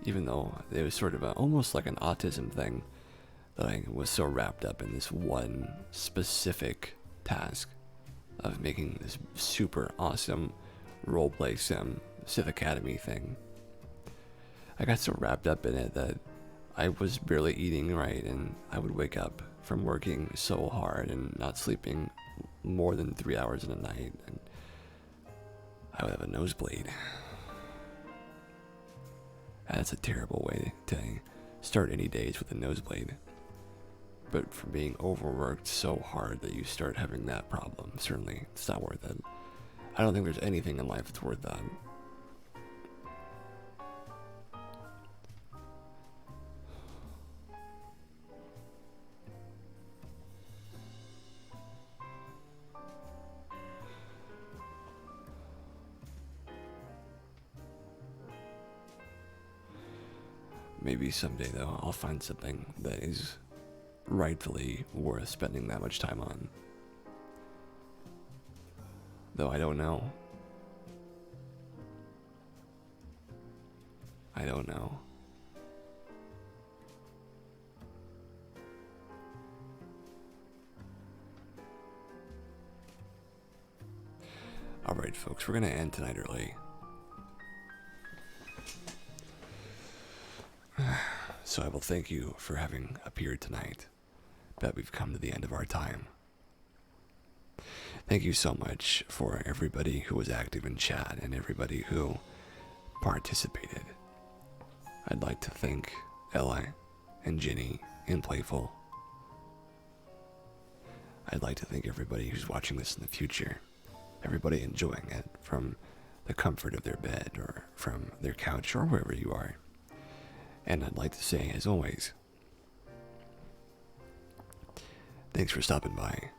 even though it was sort of almost like an autism thing, that I was so wrapped up in this one specific task of making this super awesome roleplay sim Sith Academy thing. I got so wrapped up in it that I was barely eating right, and I would wake up from working so hard and not sleeping more than 3 hours in a night, and I would have a nosebleed. That's a terrible way to start any days with a nosebleed. But for being overworked so hard that you start having that problem, certainly it's not worth it. I don't think there's anything in life that's worth that. Maybe someday, though, I'll find something that is rightfully worth spending that much time on. Though I don't know. I don't know. Alright, folks, we're gonna end tonight early. So I will thank you for having appeared tonight. Bet we've come to the end of our time. Thank you so much for everybody who was active in chat and everybody who participated. I'd like to thank Ella and Ginny and Playful. I'd like to thank everybody who's watching this in the future. everybody enjoying it from the comfort of their bed or from their couch or wherever you are. And I'd like to say, as always, thanks for stopping by.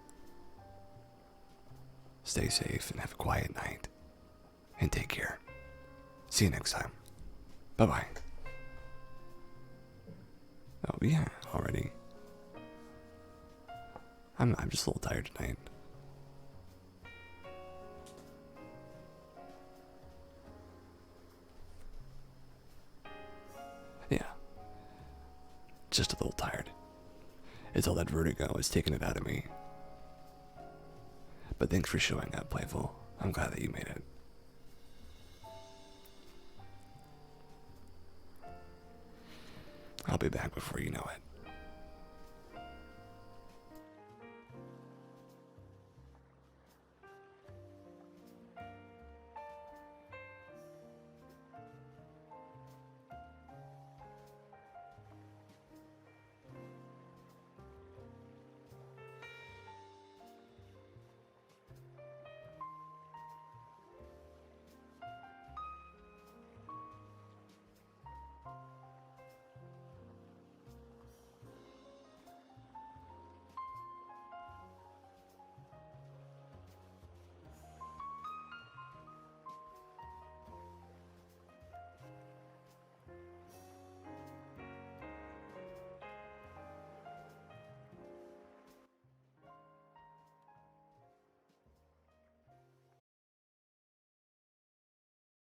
Stay safe and have a quiet night. And take care. See you next time. Bye-bye. Oh, yeah, already. I'm just a little tired tonight. Yeah. Just a little tired. It's all that vertigo is taking it out of me. But thanks for showing up, Playful. I'm glad that you made it. I'll be back before you know it.